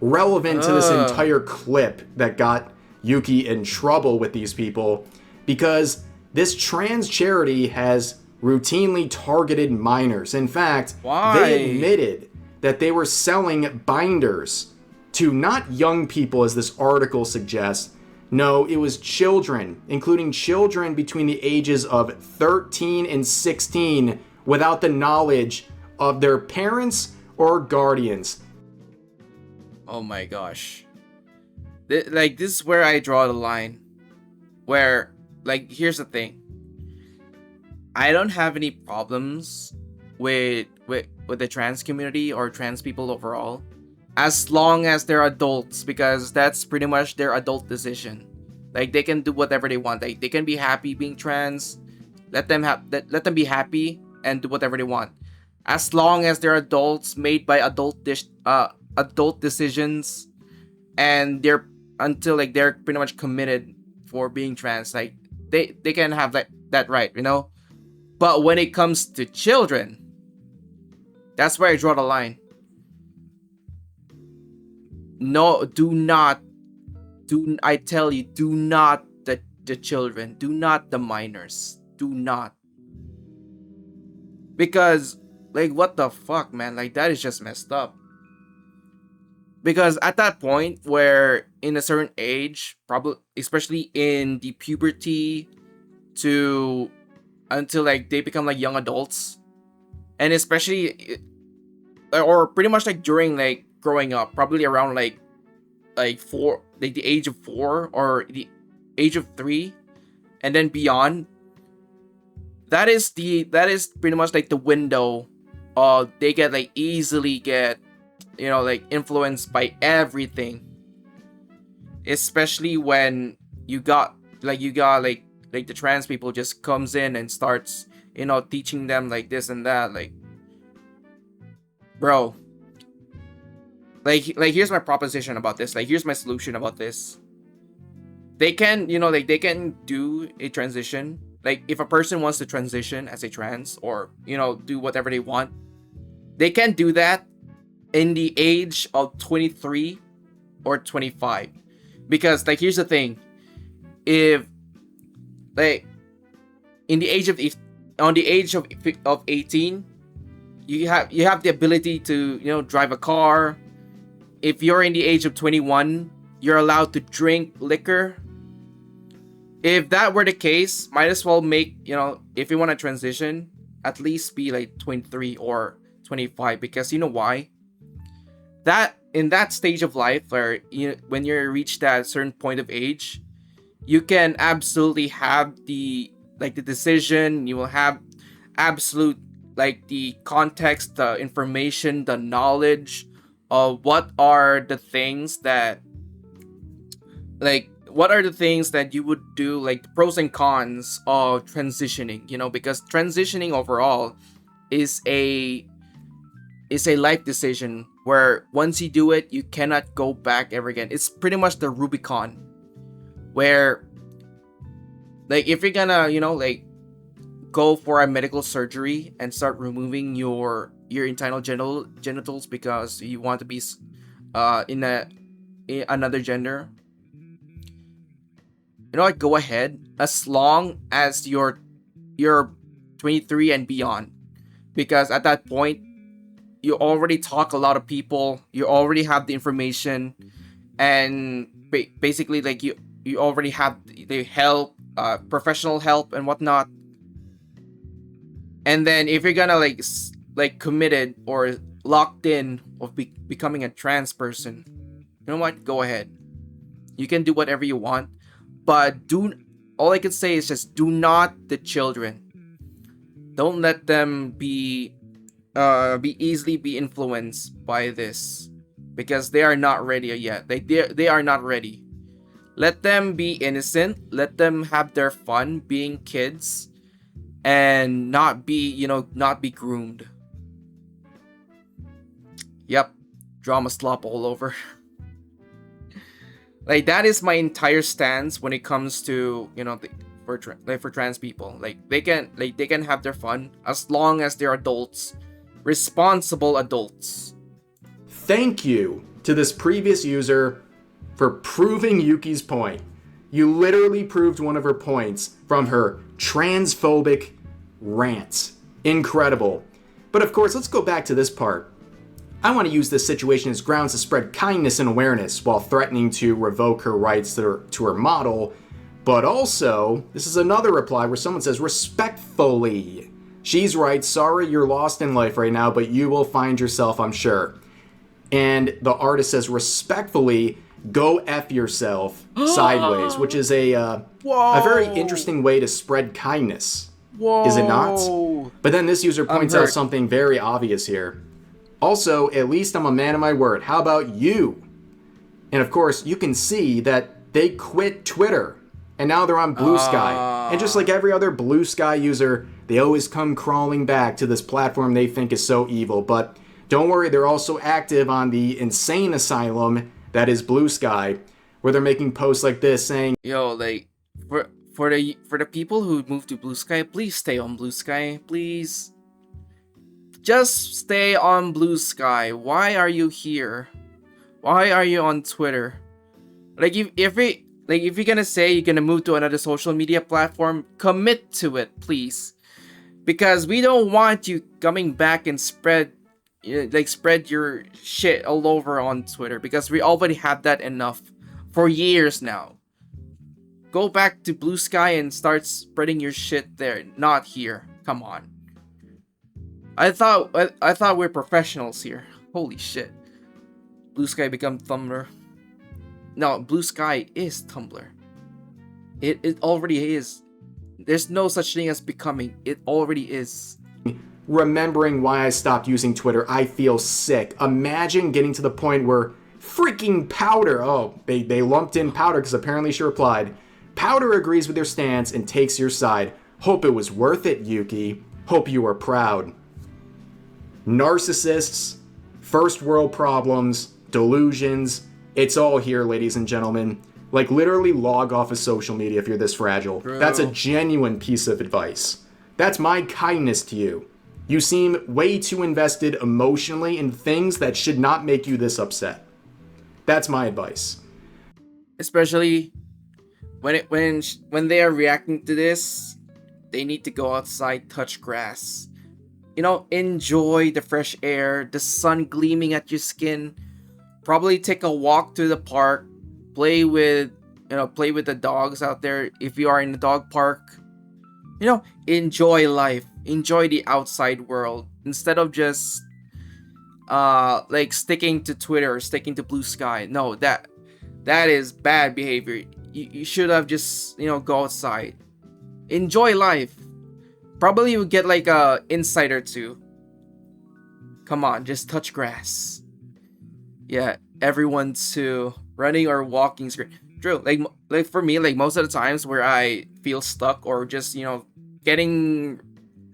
relevant to this entire clip that got Yuki in trouble with these people, because this trans charity has routinely targeted minors. In fact, they admitted that they were selling binders to not young people, as this article suggests. No, it was children, including children between the ages of 13 and 16, without the knowledge of their parents or guardians. Oh my gosh. Like, this is where I draw the line. Where, like, here's the thing. I don't have any problems with the trans community or trans people overall. as long as they're adults, because that's pretty much their adult decision. Like, they can do whatever they want. Like, they can be happy being trans. Let them be happy and do whatever they want, as long as they're adults, made by adult decisions, and they're until like they're pretty much committed for being trans. Like, they can have that right, you know. But when it comes to children, that's where I draw the line. No, I tell you, do not the children, do not the minors, do not. Because, like, what the fuck, man? Like, that is just messed up. Because at that point where in a certain age, probably especially in the puberty to until like they become like young adults, and especially or pretty much like during like growing up, probably around like four, like the age of 4 or the age of 3 and then beyond, that is pretty much like the window they get like easily get, you know, like influenced by everything, especially when you got like the trans people just comes in and starts, you know, teaching them like this and that. Like, bro, like here's my proposition about this. Like, here's my solution about this. They can, you know, like they can do a transition. Like, if a person wants to transition as a trans, or, you know, do whatever they want, they can do that in the age of 23 or 25. Because, like, here's the thing. If, like, on the age of 18, you have the ability to, you know, drive a car. If you're in the age of 21, you're allowed to drink liquor. If that were the case, might as well make, you know, if you want to transition, at least be like 23 or 25. Because you know why? That in that stage of life where when you reach that certain point of age, you can absolutely have the decision. You will have absolute like the context, the information, the knowledge of what are the things that you would do, like the pros and cons of transitioning, you know, because transitioning overall is a life decision where once you do it, you cannot go back ever again. It's pretty much the Rubicon, where like if you're gonna, you know, like go for a medical surgery and start removing your internal genitals because you want to be in another gender, you know, like, go ahead, as long as you're 23 and beyond, because at that point you already talk a lot of people, you already have the information, and basically like you already have the help, professional help and whatnot. And then if you're gonna like committed or locked in of becoming a trans person, you know what, go ahead, you can do whatever you want. But all I can say is just do not the children. Don't let them be easily be influenced by this, because they are not ready yet. They are not ready. Let them be innocent. Let them have their fun being kids, and not be groomed. Yep, drama slop all over. Like, that is my entire stance when it comes to, you know, for trans people. Like, they can have their fun as long as they're adults, responsible adults. Thank you to this previous user for proving Yuki's point. You literally proved one of her points from her transphobic rants. Incredible. But of course, let's go back to this part. I want to use this situation as grounds to spread kindness and awareness while threatening to revoke her rights to her model. But also, this is another reply where someone says, respectfully. She's right, sorry you're lost in life right now, but you will find yourself, I'm sure. And the artist says, respectfully, go F yourself sideways, which is a very interesting way to spread kindness. Whoa. Is it not? But then this user points out something very obvious here. Also, at least I'm a man of my word. How about you? And of course, you can see that they quit Twitter and now they're on Blue Sky. And just like every other Blue Sky user, they always come crawling back to this platform they think is so evil. But don't worry, they're also active on the insane asylum that is Blue Sky, where they're making posts like this saying, Yo, like, for the people who moved to Blue Sky, please stay on Blue Sky, please. Just stay on Blue Sky. Why are you here? Why are you on Twitter? Like, if you're gonna say you're gonna move to another social media platform, commit to it, please. Because we don't want you coming back and spread your shit all over on Twitter, because we already have that enough for years now. Go back to Blue Sky and start spreading your shit there, not here. Come on. I thought we're professionals here. Holy shit. Blue Sky become Tumblr. No, Blue Sky is Tumblr. It already is. There's no such thing as becoming. It already is. remembering why I stopped using Twitter, I feel sick. Imagine getting to the point where freaking Powder, they lumped in Powder because apparently she replied, Powder agrees with your stance and takes your side. Hope it was worth it, Yuki. Hope you are proud. Narcissists, first world problems, delusions, it's all here, ladies and gentlemen. Like, literally log off of social media if you're this fragile. Bro. That's a genuine piece of advice. That's my kindness to you. You seem way too invested emotionally in things that should not make you this upset. That's my advice. Especially when they are reacting to this, they need to go outside, touch grass. You know, enjoy the fresh air, the sun gleaming at your skin. Probably take a walk to the park, play with the dogs out there if you are in the dog park. You know, enjoy life, enjoy the outside world instead of just like sticking to Twitter or sticking to Blue Sky. No, that is bad behavior. You should have just, go outside, enjoy life. Probably you would get like a insight or two. Come on, just touch grass. Yeah, everyone to running or walking is great. True. Like for me, like most of the times where I feel stuck or just, getting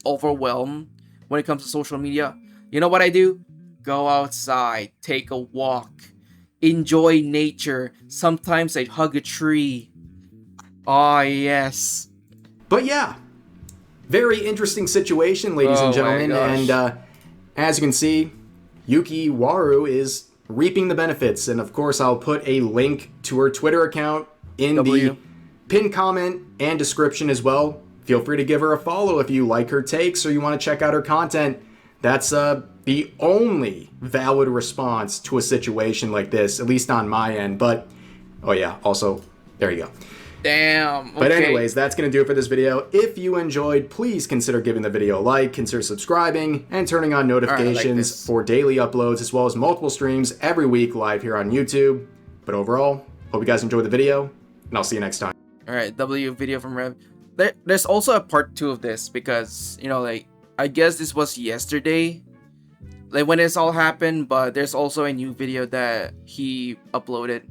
overwhelmed when it comes to social media, you know what I do? Go outside, take a walk, enjoy nature. Sometimes I hug a tree. Oh, yes. But yeah, very interesting situation, ladies and gentlemen. And as you can see, Yukiwaru is reaping the benefits. And of course, I'll put a link to her Twitter account in the pinned comment and description as well. Feel free to give her a follow if you like her takes or you want to check out her content. That's the only valid response to a situation like this, at least on my end. But, oh yeah, also, there you go. Damn. Okay. But anyways, that's going to do it for this video. If you enjoyed, please consider giving the video a like, consider subscribing, and turning on notifications for daily uploads, as well as multiple streams every week live here on YouTube. But overall, hope you guys enjoyed the video, and I'll see you next time. Alright, W video from Rev. There's also a part 2 of this because, I guess this was yesterday, like when this all happened, but there's also a new video that he uploaded,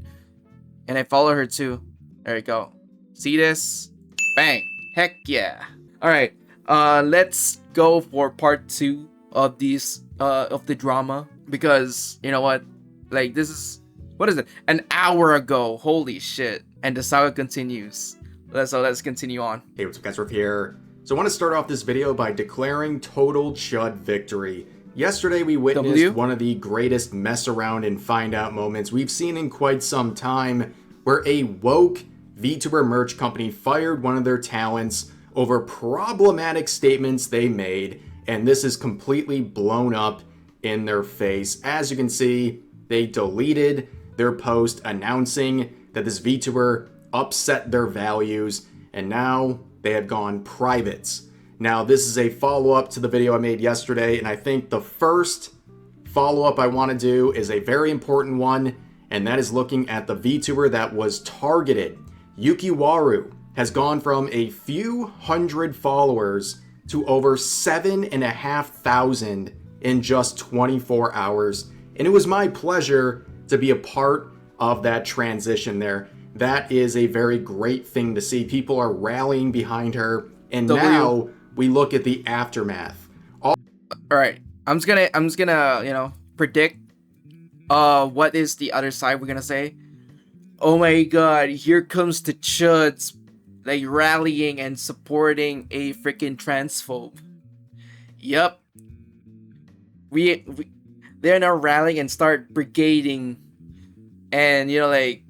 and I follow her too. There you go. See this? Bang! Heck yeah! Alright, let's go for part 2 of these, of the drama, because, you know what? Like, this is, what is it? An hour ago. Holy shit. And the saga continues. Let's continue on. Hey, what's up guys, Riff here. So I want to start off this video by declaring total chud victory. Yesterday we witnessed one of the greatest mess around and find out moments we've seen in quite some time, where a woke VTuber merch company fired one of their talents over problematic statements they made, and this is completely blown up in their face. As you can see, they deleted their post announcing that this VTuber upset their values, and now they have gone private. Now, this is a follow-up to the video I made yesterday, and I think the first follow-up I want to do is a very important one, and that is looking at the VTuber that was targeted. Yukiwaru has gone from a few hundred followers to over 7,500 in just 24 hours. And it was my pleasure to be a part of that transition there. That is a very great thing to see. People are rallying behind her, and now we look at the aftermath. All right, I'm just gonna predict what is the other side we're gonna say. Oh my god, here comes the chuds like rallying and supporting a freaking transphobe. Yup. They're now rallying and start brigading and like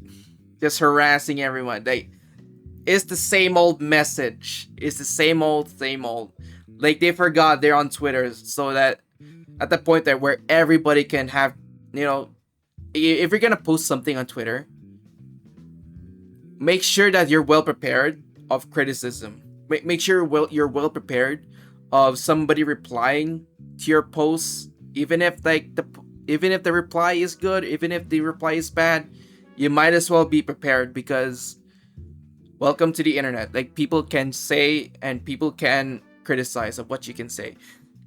just harassing everyone. Like, it's the same old message. It's the same old. Like, they forgot they're on Twitter, so that at the point that where everybody can have, if you're gonna post something on Twitter, make sure that you're well prepared of criticism. Make sure you're well prepared of somebody replying to your posts, even if the reply is good, even if the reply is bad. You might as well be prepared, because welcome to the internet. Like, people can say and people can criticize of what you can say.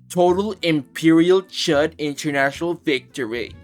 Total Imperial Chud International Victory.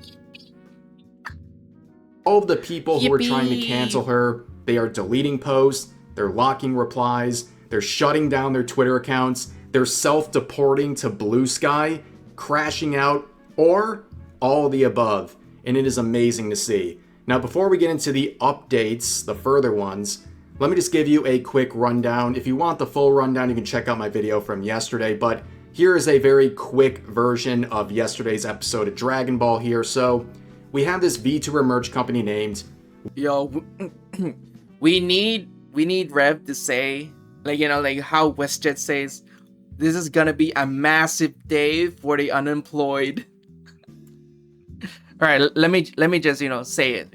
All of the people who are trying to cancel her, they are deleting posts, they're locking replies, they're shutting down their Twitter accounts, they're self-deporting to Blue Sky, crashing out, or all of the above. And it is amazing to see. Now, before we get into the updates, the further ones, let me just give you a quick rundown. If you want the full rundown, you can check out my video from yesterday, but here is a very quick version of yesterday's episode of Dragon Ball here. So, we have this VTuber merch company named... Yo, we need Rev to say, like how WestJet says, this is gonna be a massive day for the unemployed. All right, let me just say it.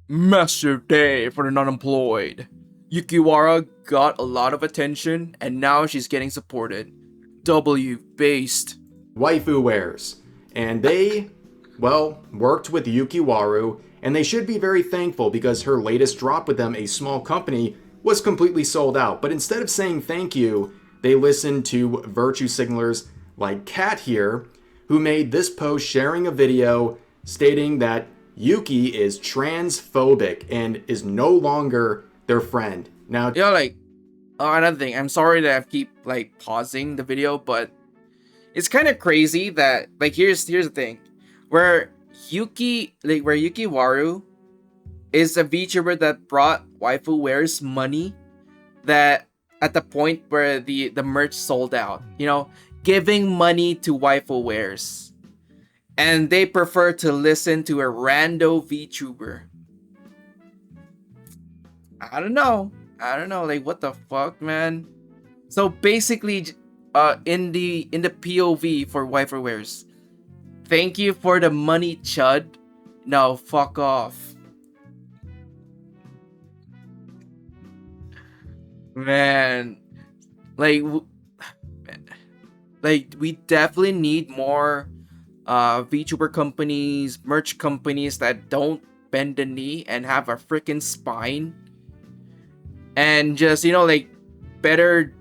Massive day for the unemployed. Yukiwaru got a lot of attention, and now she's getting supported. W-based waifu wares, and they, well, worked with Yukiwaru, and they should be very thankful because her latest drop with them, a small company, was completely sold out. But instead of saying thank you, they listened to virtue signalers like Kat here, who made this post sharing a video stating that Yuki is transphobic and is no longer their friend. Now, another thing, I'm sorry that I keep pausing the video, but it's kind of crazy that here's the thing, where Yukiwaru is a VTuber that brought waifu wares money, that at the point where the merch sold out, giving money to waifu wares, and they prefer to listen to a rando VTuber. I don't know, what the fuck, man. So basically, in the POV for waifu wares, thank you for the money, chud. Now fuck off. Man, we definitely need more VTuber companies, merch companies that don't bend the knee and have a freaking spine, and just better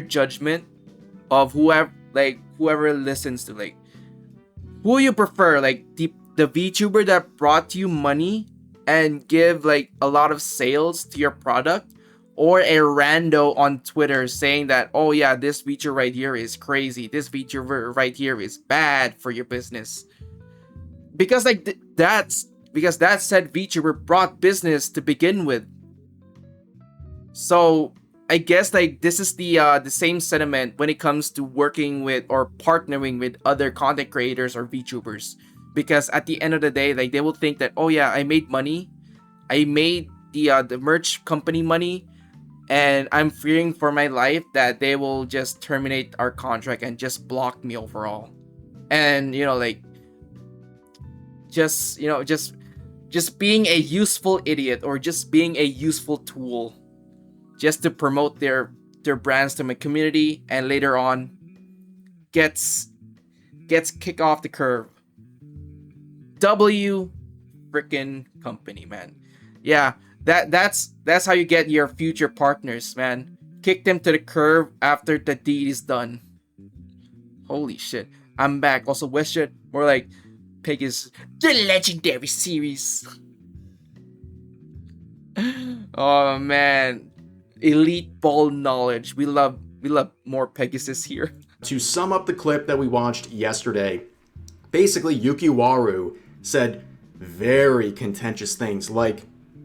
judgment of whoever listens to who you prefer, the VTuber that brought you money and give a lot of sales to your product, or a rando on Twitter saying that, oh yeah, this feature right here is crazy, this feature right here is bad for your business. Because that said VTuber brought business to begin with. So I guess this is the same sentiment when it comes to working with or partnering with other content creators or VTubers. Because at the end of the day, they will think that, oh yeah, I made money, I made the merch company money, and I'm fearing for my life that they will just terminate our contract and just block me overall. And just being a useful idiot, or just being a useful tool, just to promote their brands to my community, and later on gets kicked off the curve. W freaking company, man. Yeah, that's how you get your future partners, man. Kick them to the curb after the deed is done. Holy shit. I'm back. Also, Westshit, more like Pegasus, the legendary series. Oh man. Elite ball knowledge. We love more Pegasus here. To sum up the clip that we watched yesterday, basically Yukiwaru said very contentious things like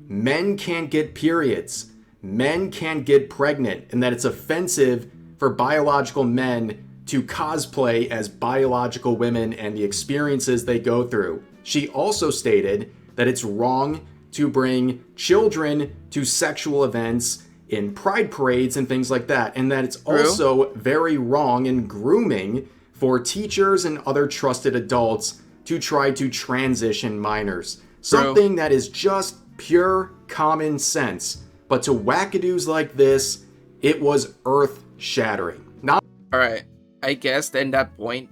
men can't get periods, men can't get pregnant, and that it's offensive for biological men to cosplay as biological women and the experiences they go through. She also stated that it's wrong to bring children to sexual events in pride parades and things like that, and that it's also very wrong and grooming for teachers and other trusted adults to try to transition minors. Something that is just pure common sense. But to wackadoos like this, it was earth-shattering. Alright, I guess in that point,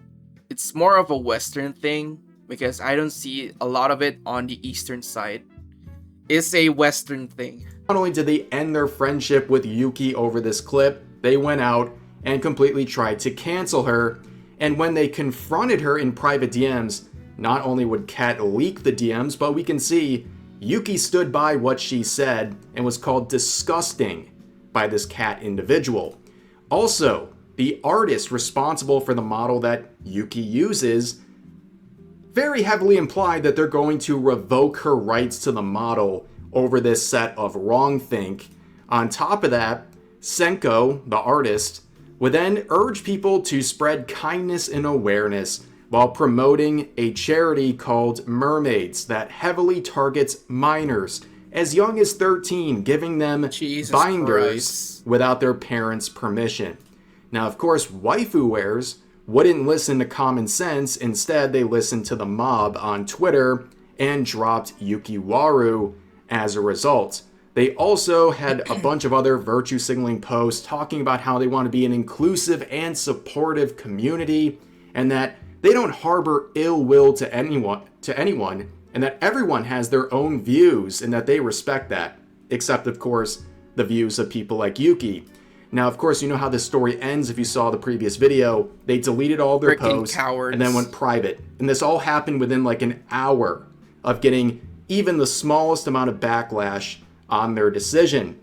it's more of a Western thing because I don't see a lot of it on the Eastern side. It's a Western thing. Not only did they end their friendship with Yuki over this clip, they went out and completely tried to cancel her. And when they confronted her in private DMs, not only would Kat leak the DMs, but we can see Yuki stood by what she said and was called disgusting by this Kat individual. Also, the artist responsible for the model that Yuki uses very heavily implied that they're going to revoke her rights to the model over this set of wrongthink. On top of that, Senko, the artist, would then urge people to spread kindness and awareness while promoting a charity called Mermaids that heavily targets minors as young as 13, giving them binders without their parents' permission. Now, of course, waifu wares wouldn't listen to common sense. Instead, they listened to the mob on Twitter and dropped Yukiwaru as a result. They also had a bunch of other virtue signaling posts talking about how they want to be an inclusive and supportive community and that they don't harbor ill will to anyone, and that everyone has their own views and that they respect that, except, of course, the views of people like Yuki. Now, of course, you know how this story ends if you saw the previous video. They deleted all their posts and then went private. And this all happened within like an hour of getting even the smallest amount of backlash on their decision,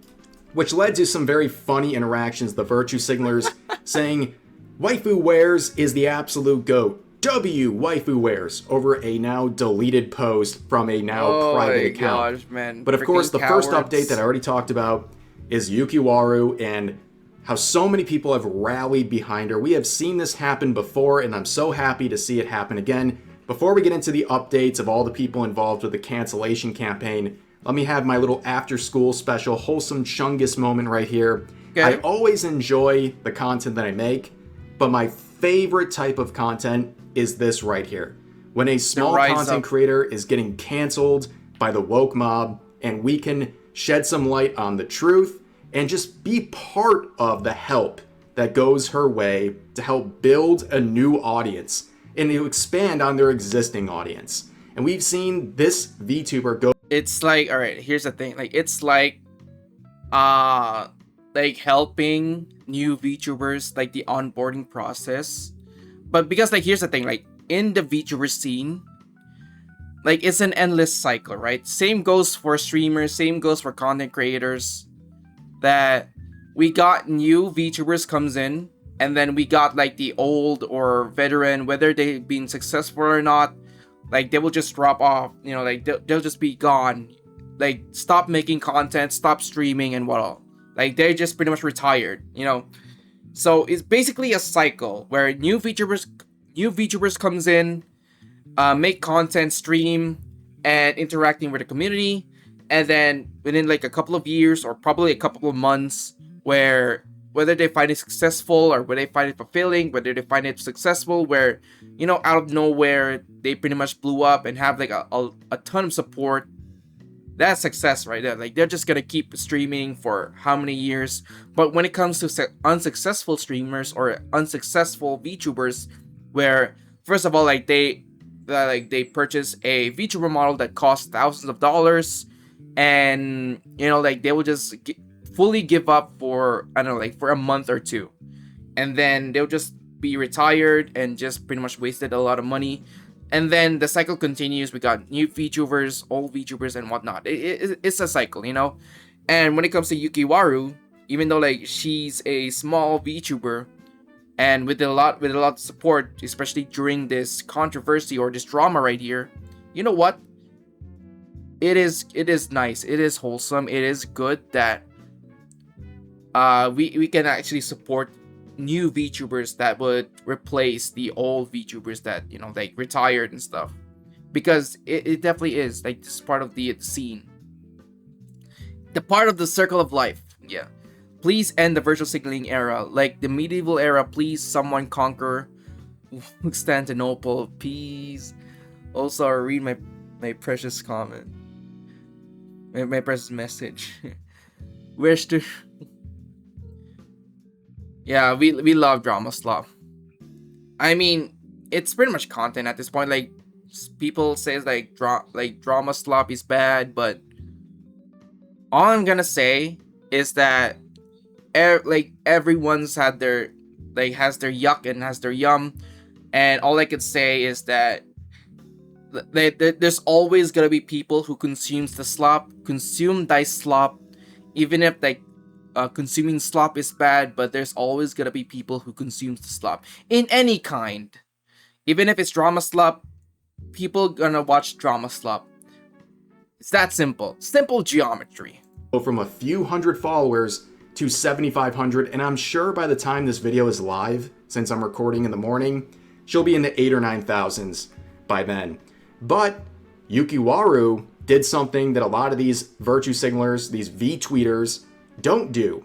which led to some very funny interactions. The virtue signalers saying, waifu wares is the absolute GOAT. Waifu wares over a now deleted post from a now private account. Gosh, man. But of course, the first update that I already talked about is Yukiwaru and how so many people have rallied behind her. We have seen this happen before, and I'm so happy to see it happen again. Before we get into the updates of all the people involved with the cancellation campaign, let me have my little after-school special wholesome Chungus moment right here. Okay. I always enjoy the content that I make, but my favorite type of content is this right here. When a small content creator is getting canceled by the woke mob, and we can shed some light on the truth, and just be part of the help that goes her way to help build a new audience and to expand on their existing audience. And we've seen this VTuber go. It's like, all right, here's the thing. Like, it's like helping new VTubers, like the onboarding process. But because, like, here's the thing, like, in the VTuber scene, like, it's an endless cycle, right? Same goes for streamers, same goes for content creators. That we got new VTubers comes in, and then we got like the old or veteran, whether they've been successful or not, like they will just drop off, you know, like they'll just be gone, like stop making content, stop streaming and what all, like they're just pretty much retired, you know. So it's basically a cycle where new VTubers comes in, make content, stream, and interacting with the community. And then within like a couple of years or probably a couple of months, where whether they find it successful or whether they find it fulfilling, whether they find it successful, where, you know, out of nowhere, they pretty much blew up and have like a ton of support. That's success right there. Like they're just going to keep streaming for how many years. But when it comes to unsuccessful streamers or unsuccessful VTubers, where first of all, like they purchase a VTuber model that costs thousands of dollars. And, you know, like they will just fully give up for, I don't know, like for a month or two. And then they'll just be retired and just pretty much wasted a lot of money. And then the cycle continues. We got new VTubers, old VTubers, and whatnot. It's a cycle, you know. And when it comes to Yukiwaru, even though like she's a small VTuber, and with a lot of support, especially during this controversy or this drama right here, you know what? It is nice. It is wholesome. It is good that we can actually support new VTubers that would replace the old VTubers that, you know, like retired and stuff, because it definitely is like this part of the scene, the part of the circle of life. Yeah, please end the virtual signaling era, like the medieval era. Please, someone conquer Constantinople, please. Also, read my precious comment, my precious message. Where's the Yeah, we love drama slop. I mean, it's pretty much content at this point. Like, people says like drama slop is bad, but all I'm gonna say is that everyone's had their has their yuck and has their yum, and all I could say is that there's always gonna be people who consume thy slop, even if consuming slop is bad, but there's always gonna be people who consumes the slop in any kind. Even if it's drama slop, people gonna watch drama slop. It's that simple. Simple geometry. From a few hundred followers to 7,500, and I'm sure by the time this video is live, since I'm recording in the morning, she'll be in the 8,000 or 9,000s by then. But Yukiwaru did something that a lot of these virtue signalers, these V-tweeters, don't do.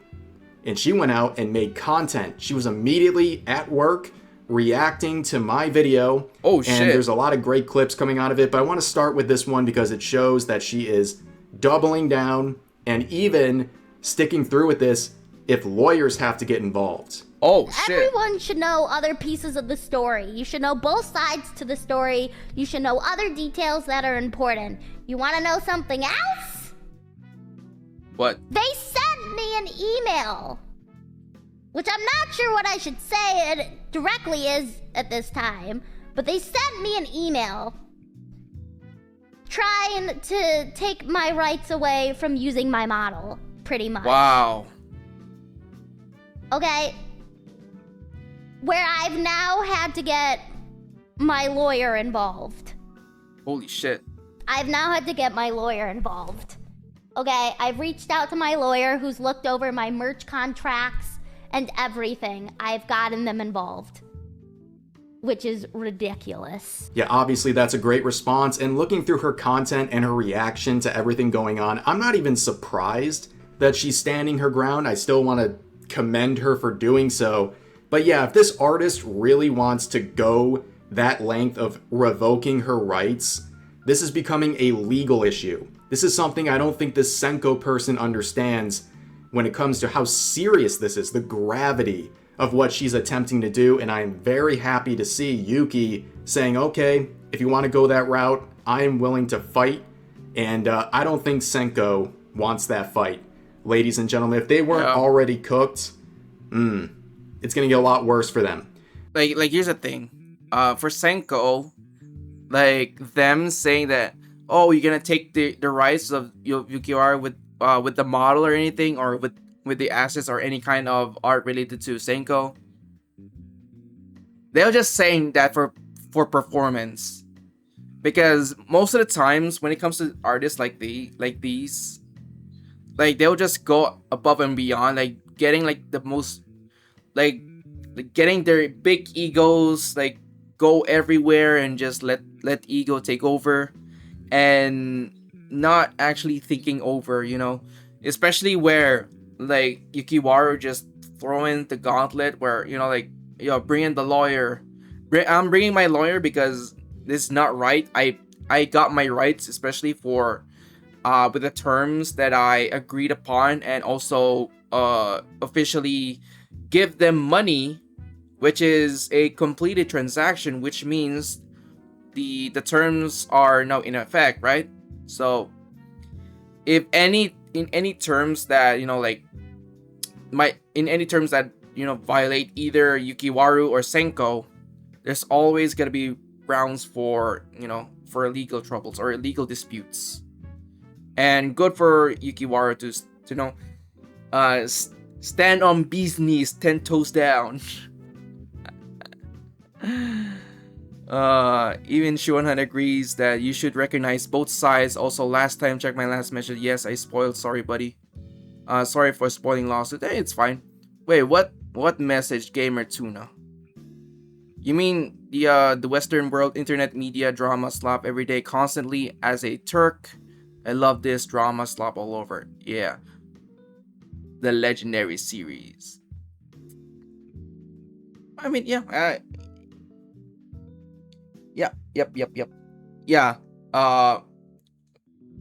And she went out and made content. She was immediately at work reacting to my video. Oh, shit. And there's a lot of great clips coming out of it, but I want to start with this one because it shows that she is doubling down and even sticking through with this if lawyers have to get involved. Oh, shit. Everyone should know other pieces of the story. You should know both sides to the story. You should know other details that are important. You want to know something else? What? They sent me an email, which I'm not sure what I should say it directly is at this time, but they sent me an email trying to take my rights away from using my model, pretty much. Wow. Okay. Where I've now had to get my lawyer involved. Holy shit. I've now had to get my lawyer involved. Okay, I've reached out to my lawyer who's looked over my merch contracts and everything. I've gotten them involved, which is ridiculous. Yeah, obviously that's a great response, and looking through her content and her reaction to everything going on, I'm not even surprised that she's standing her ground. I still want to commend her for doing so. But yeah, if this artist really wants to go that length of revoking her rights, this is becoming a legal issue. This is something I don't think this Senko person understands when it comes to how serious this is, the gravity of what she's attempting to do, and I am very happy to see Yuki saying, okay, if you want to go that route, I am willing to fight, and I don't think Senko wants that fight. Ladies and gentlemen, if they weren't already cooked, it's going to get a lot worse for them. Like here's the thing. For Senko, like them saying that, oh, you're gonna take the rights of Yukiwaru with the model or anything, or with the assets or any kind of art related to Senko. They're just saying that for performance, because most of the times when it comes to artists like these, like they'll just go above and beyond, like getting like the most, like getting their big egos, like go everywhere and just let ego take over, and not actually thinking over, you know, especially where like Yukiwaru just throwing the gauntlet where, you know, like, yo, bring in the lawyer. I'm bringing my lawyer because this is not right. I got my rights, especially for with the terms that I agreed upon, and also officially give them money, which is a completed transaction, which means the terms are now in effect, right? So if in any terms that, you know, like in any terms that violate either Yukiwaru or Senko, there's always gonna be grounds for for illegal troubles or illegal disputes. And good for Yukiwaru to stand on bee's knees, 10 toes down. Even Shuanhan agrees that you should recognize both sides. Also, last time, check my last message. Yes, I spoiled. Sorry, buddy. Sorry for spoiling lawsuit. Hey, it's fine. Wait, what message, Gamer Tuna? You mean the Western world internet media drama slop every day constantly as a Turk? I love this drama slop all over. Yeah. The legendary series. I mean, yeah. Yep. Yeah.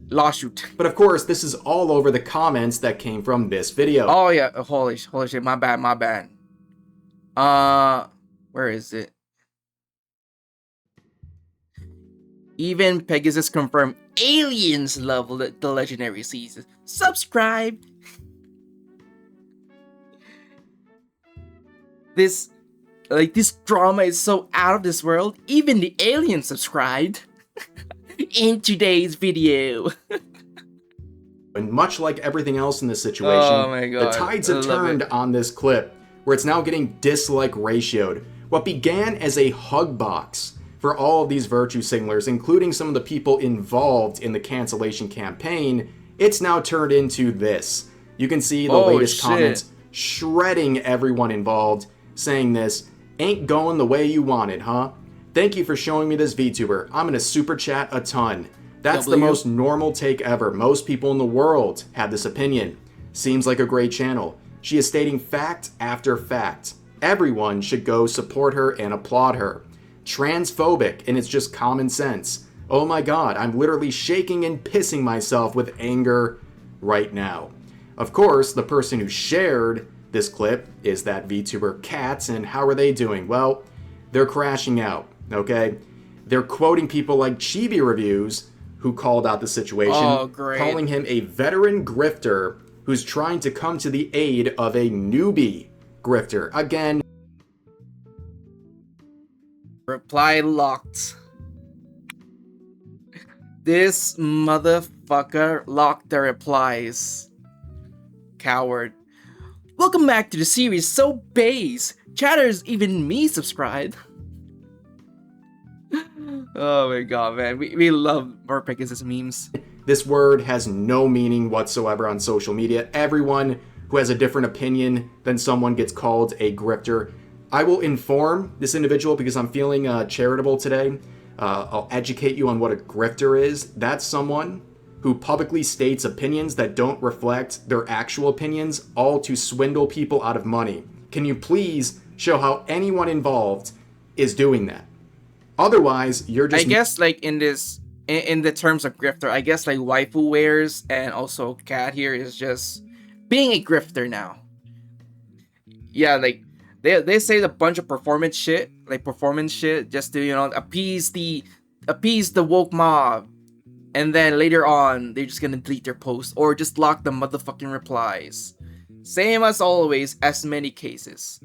Lawsuit. But of course, this is all over the comments that came from this video. Oh yeah, holy shit, my bad. Where is it? Even Pegasus confirmed aliens love the legendary season. Subscribe. This drama is so out of this world. Even the aliens subscribed. In today's video. And much like everything else in this situation, oh my God, the tides have turned on this clip, where it's now getting dislike ratioed. What began as a hug box for all of these virtue signalers, including some of the people involved in the cancellation campaign, it's now turned into this. You can see the latest comments shredding everyone involved, saying this, ain't going the way you wanted, huh? Thank you for showing me this VTuber. I'm gonna super chat a ton. That's the most normal take ever. Most people in the world have this opinion. Seems like a great channel. She is stating fact after fact. Everyone should go support her and applaud her. Transphobic, and it's just common sense. Oh my God, I'm literally shaking and pissing myself with anger right now. Of course, the person who shared this clip is that VTuber Cats, and how are they doing? Well, they're crashing out, okay? They're quoting people like Chibi Reviews, who called out the situation, calling him a veteran grifter who's trying to come to the aid of a newbie grifter. Again, reply locked. This motherfucker locked the replies. Coward. Welcome back to the series So Base. Chatters, even me subscribed. Oh my God, man. We love more Pegasus memes. This word has no meaning whatsoever on social media. Everyone who has a different opinion than someone gets called a grifter. I will inform this individual because I'm feeling charitable today. I'll educate you on what a grifter is. That's someone who publicly states opinions that don't reflect their actual opinions, all to swindle people out of money. Can you please show how anyone involved is doing that? Otherwise, you're just... I guess, like, in the terms of grifter, I guess, like, waifu wares and also Cat here is just being a grifter now. Yeah, like, they say a bunch of performance shit just to, appease the woke mob. And then later on, they're just gonna delete their post or just lock the motherfucking replies. Same as always, as many cases.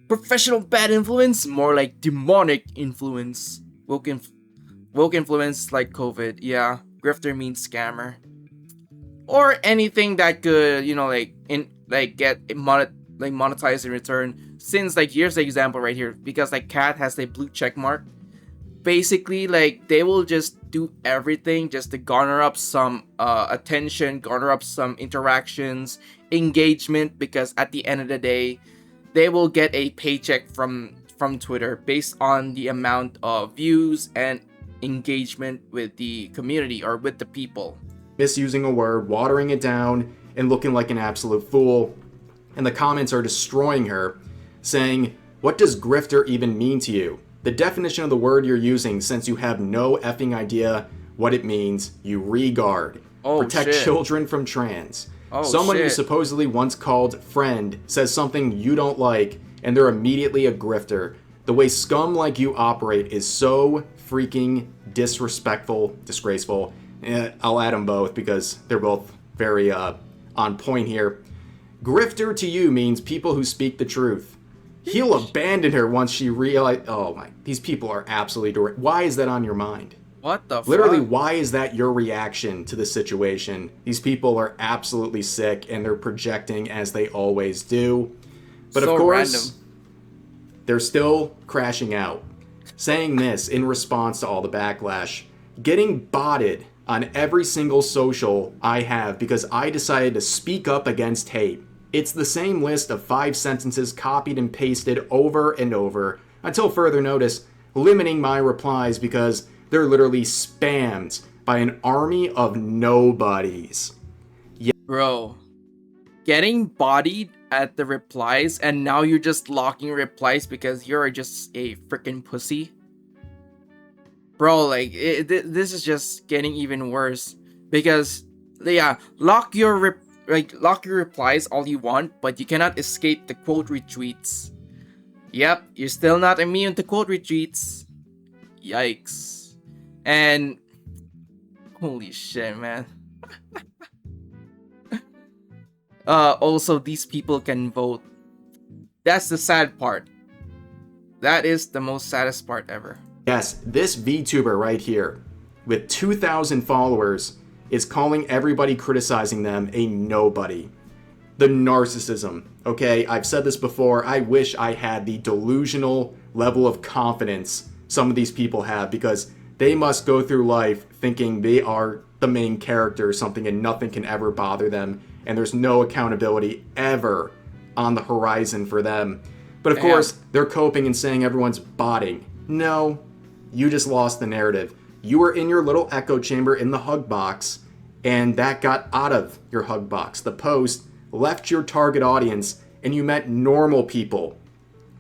Professional bad influence? More like demonic influence. Woke influence like COVID. Yeah, grifter means scammer. Or anything that could, get monetized in return. Since, like, here's the example right here. Because, like, Cat has the blue check mark. Basically, like, they will just do everything just to garner up some attention, garner up some interactions, engagement, because at the end of the day, they will get a paycheck from Twitter based on the amount of views and engagement with the community or with the people. Misusing a word, watering it down, and looking like an absolute fool. And the comments are destroying her, saying, what does grifter even mean to you? The definition of the word you're using, since you have no effing idea what it means, you regard. Protect children from trans. Someone you supposedly once called friend says something you don't like, and they're immediately a grifter. The way scum like you operate is so freaking disrespectful, disgraceful. I'll add them both because they're both very on point here. Grifter to you means people who speak the truth. He'll abandon her once she realizes... Oh my, these people are absolutely direct. Why is that on your mind? What the fuck? Literally, why is that your reaction to the situation? These people are absolutely sick, and they're projecting as they always do. But So of course, random. they're still crashing out. Saying this in response to all the backlash. Getting botted on every single social I have because I decided to speak up against hate. It's the same list of 5 sentences copied and pasted over and over, until further notice, limiting my replies because they're literally spammed by an army of nobodies. Bro, getting bodied at the replies and now you're just locking replies because you're just a freaking pussy? Bro, like, this is just getting even worse. Because, yeah, lock your replies all you want, but you cannot escape the quote retweets. Yep, you're still not immune to quote retweets. Yikes. And holy shit, man. Also, these people can vote. That's the sad part. That is the most saddest part ever. Yes, this VTuber right here, with 2,000 followers, is calling everybody criticizing them a nobody. The narcissism, okay? I've said this before, I wish I had the delusional level of confidence some of these people have, because they must go through life thinking they are the main character or something and nothing can ever bother them, and there's no accountability ever on the horizon for them. But of course, they're coping and saying everyone's botting. No, you just lost the narrative. You were in your little echo chamber in the hug box, and that got out of your hug box. The post left your target audience, and you met normal people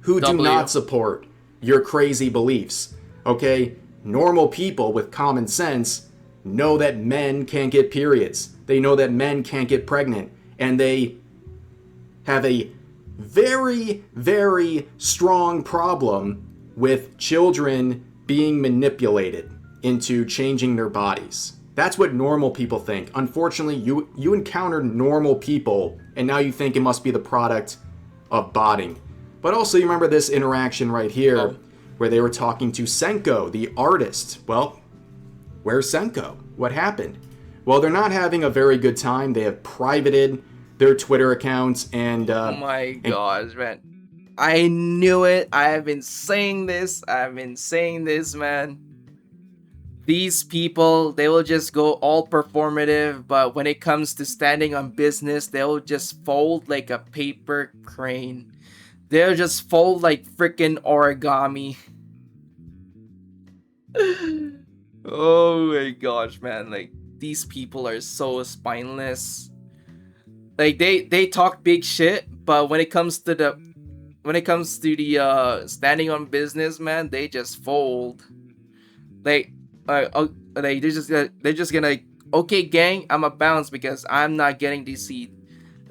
who do not support your crazy beliefs. Okay? Normal people with common sense know that men can't get periods. They know that men can't get pregnant. And they have a very, very strong problem with children being manipulated into changing their bodies. That's what normal people think. Unfortunately, you encountered normal people, and now you think it must be the product of botting. But also, you remember this interaction right here, where they were talking to Senko, the artist. Well, where's Senko? What happened? Well, they're not having a very good time. They have privated their Twitter accounts, and oh my gosh, man. I knew it. I have been saying this. Man. These people, they will just go all performative, but when it comes to standing on business, they'll just fold like a paper crane. They'll just fold like freaking origami. Oh my gosh, man. Like, these people are so spineless. Like, they talk big shit, but when it comes to the standing on business, man, they just fold. Like, they're just gonna, okay, gang, I'm a bounce because I'm not getting the seat.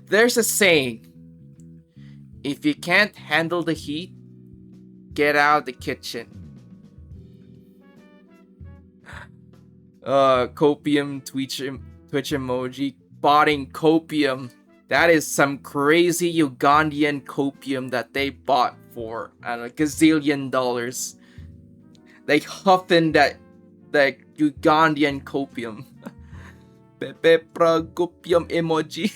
There's a saying: if you can't handle the heat, get out of the kitchen. Copium Twitch emoji. Botting copium. That is some crazy Ugandan copium that they bought for, I don't know, gazillion dollars. Like huffing that Ugandan copium. Pepe pra copium emoji.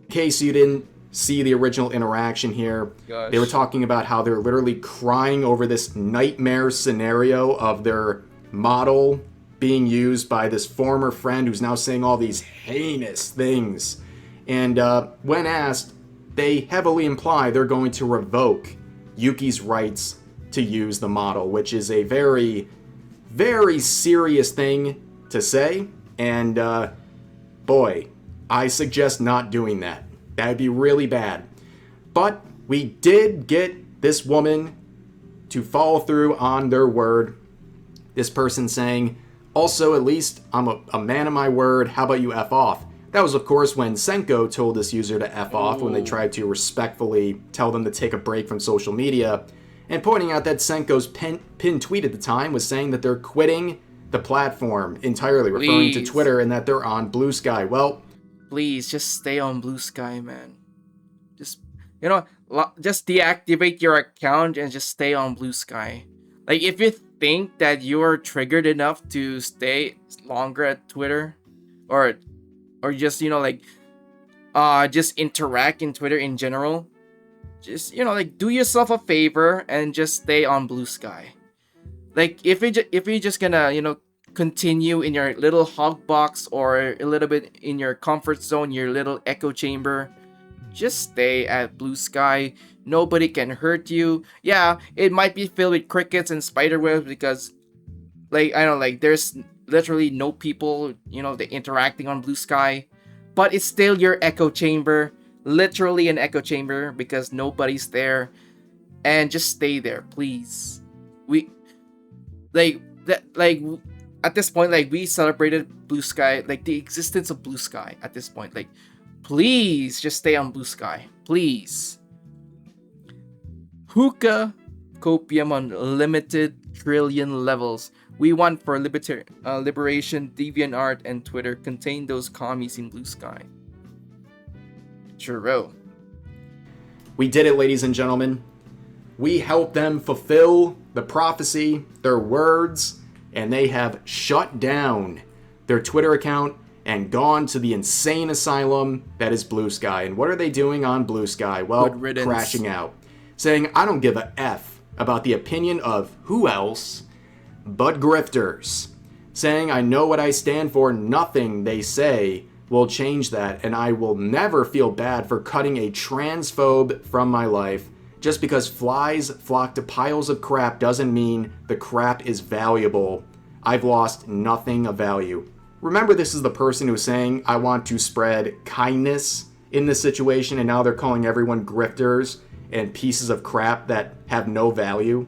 in case you didn't see the original interaction here, they were talking about how they're literally crying over this nightmare scenario of their model being used by this former friend who's now saying all these heinous things. And when asked, they heavily imply they're going to revoke Yuki's rights to use the model, which is a very, very serious thing to say. And boy, I suggest not doing that. That'd be really bad. But we did get this woman to follow through on their word. This person saying, also, at least I'm a man of my word, how about you F off? That was, of course, when Senko told this user to F off when they tried to respectfully tell them to take a break from social media, and pointing out that Senko's pin tweet at the time was saying that they're quitting the platform entirely, referring to Twitter and that they're on Blue Sky. Well, please just stay on Blue Sky, man. Just just deactivate your account and just stay on Blue Sky. Like, if you think that you're triggered enough to stay longer at Twitter, or just just interact in Twitter in general, just do yourself a favor and just stay on Blue Sky. Like, if you're just gonna continue in your little hog box, or a little bit in your comfort zone, your little echo chamber, just stay at Blue Sky. Nobody can hurt you. Yeah, it might be filled with crickets and spider webs, because there's literally no people interacting on Blue Sky, but it's still your echo chamber, literally an echo chamber, because nobody's there. And just stay there, please. At this point, we celebrated Blue Sky, the existence of Blue Sky at this point. Please just stay on Blue Sky, please. Hookah copium on limited trillion levels. We want for liberation, DeviantArt, and Twitter. Contain those commies in Blue Sky. Churro. We did it, ladies and gentlemen. We helped them fulfill the prophecy, their words, and they have shut down their Twitter account and gone to the insane asylum that is Blue Sky. And what are they doing on Blue Sky? Well, crashing out. Saying, I don't give a F about the opinion of who else but grifters. Saying, I know what I stand for, nothing they say will change that, and I will never feel bad for cutting a transphobe from my life. Just because flies flock to piles of crap doesn't mean the crap is valuable. I've lost nothing of value. Remember, this is the person who's saying, I want to spread kindness in this situation, and now they're calling everyone grifters and pieces of crap that have no value.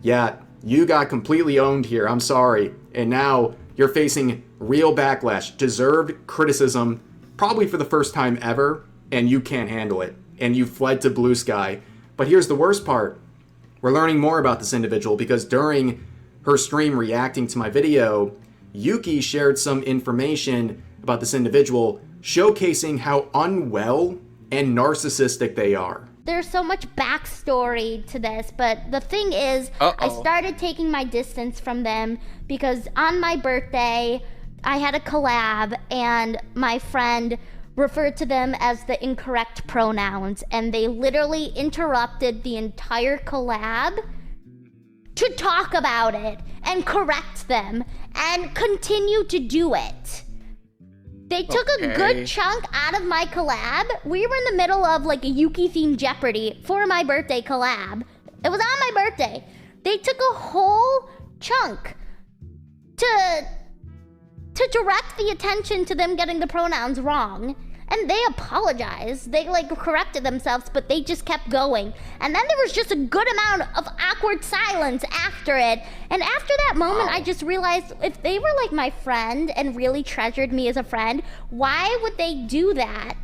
Yeah, you got completely owned here, I'm sorry. And now you're facing real backlash, deserved criticism, probably for the first time ever, and you can't handle it. And you fled to Blue Sky. But here's the worst part. We're learning more about this individual because during her stream reacting to my video, Yuki shared some information about this individual, showcasing how unwell and narcissistic they are. There's so much backstory to this, but the thing is, I started taking my distance from them because on my birthday, I had a collab and my friend referred to them as the incorrect pronouns, and they literally interrupted the entire collab to talk about it and correct them and continue to do it. They took a good chunk out of my collab. We were in the middle of a Yuki-themed Jeopardy for my birthday collab. It was on my birthday. They took a whole chunk to direct the attention to them getting the pronouns wrong. And they apologized. They corrected themselves, but they just kept going. And then there was just a good amount of awkward silence after it. And after that moment, I just realized if they were my friend and really treasured me as a friend, why would they do that?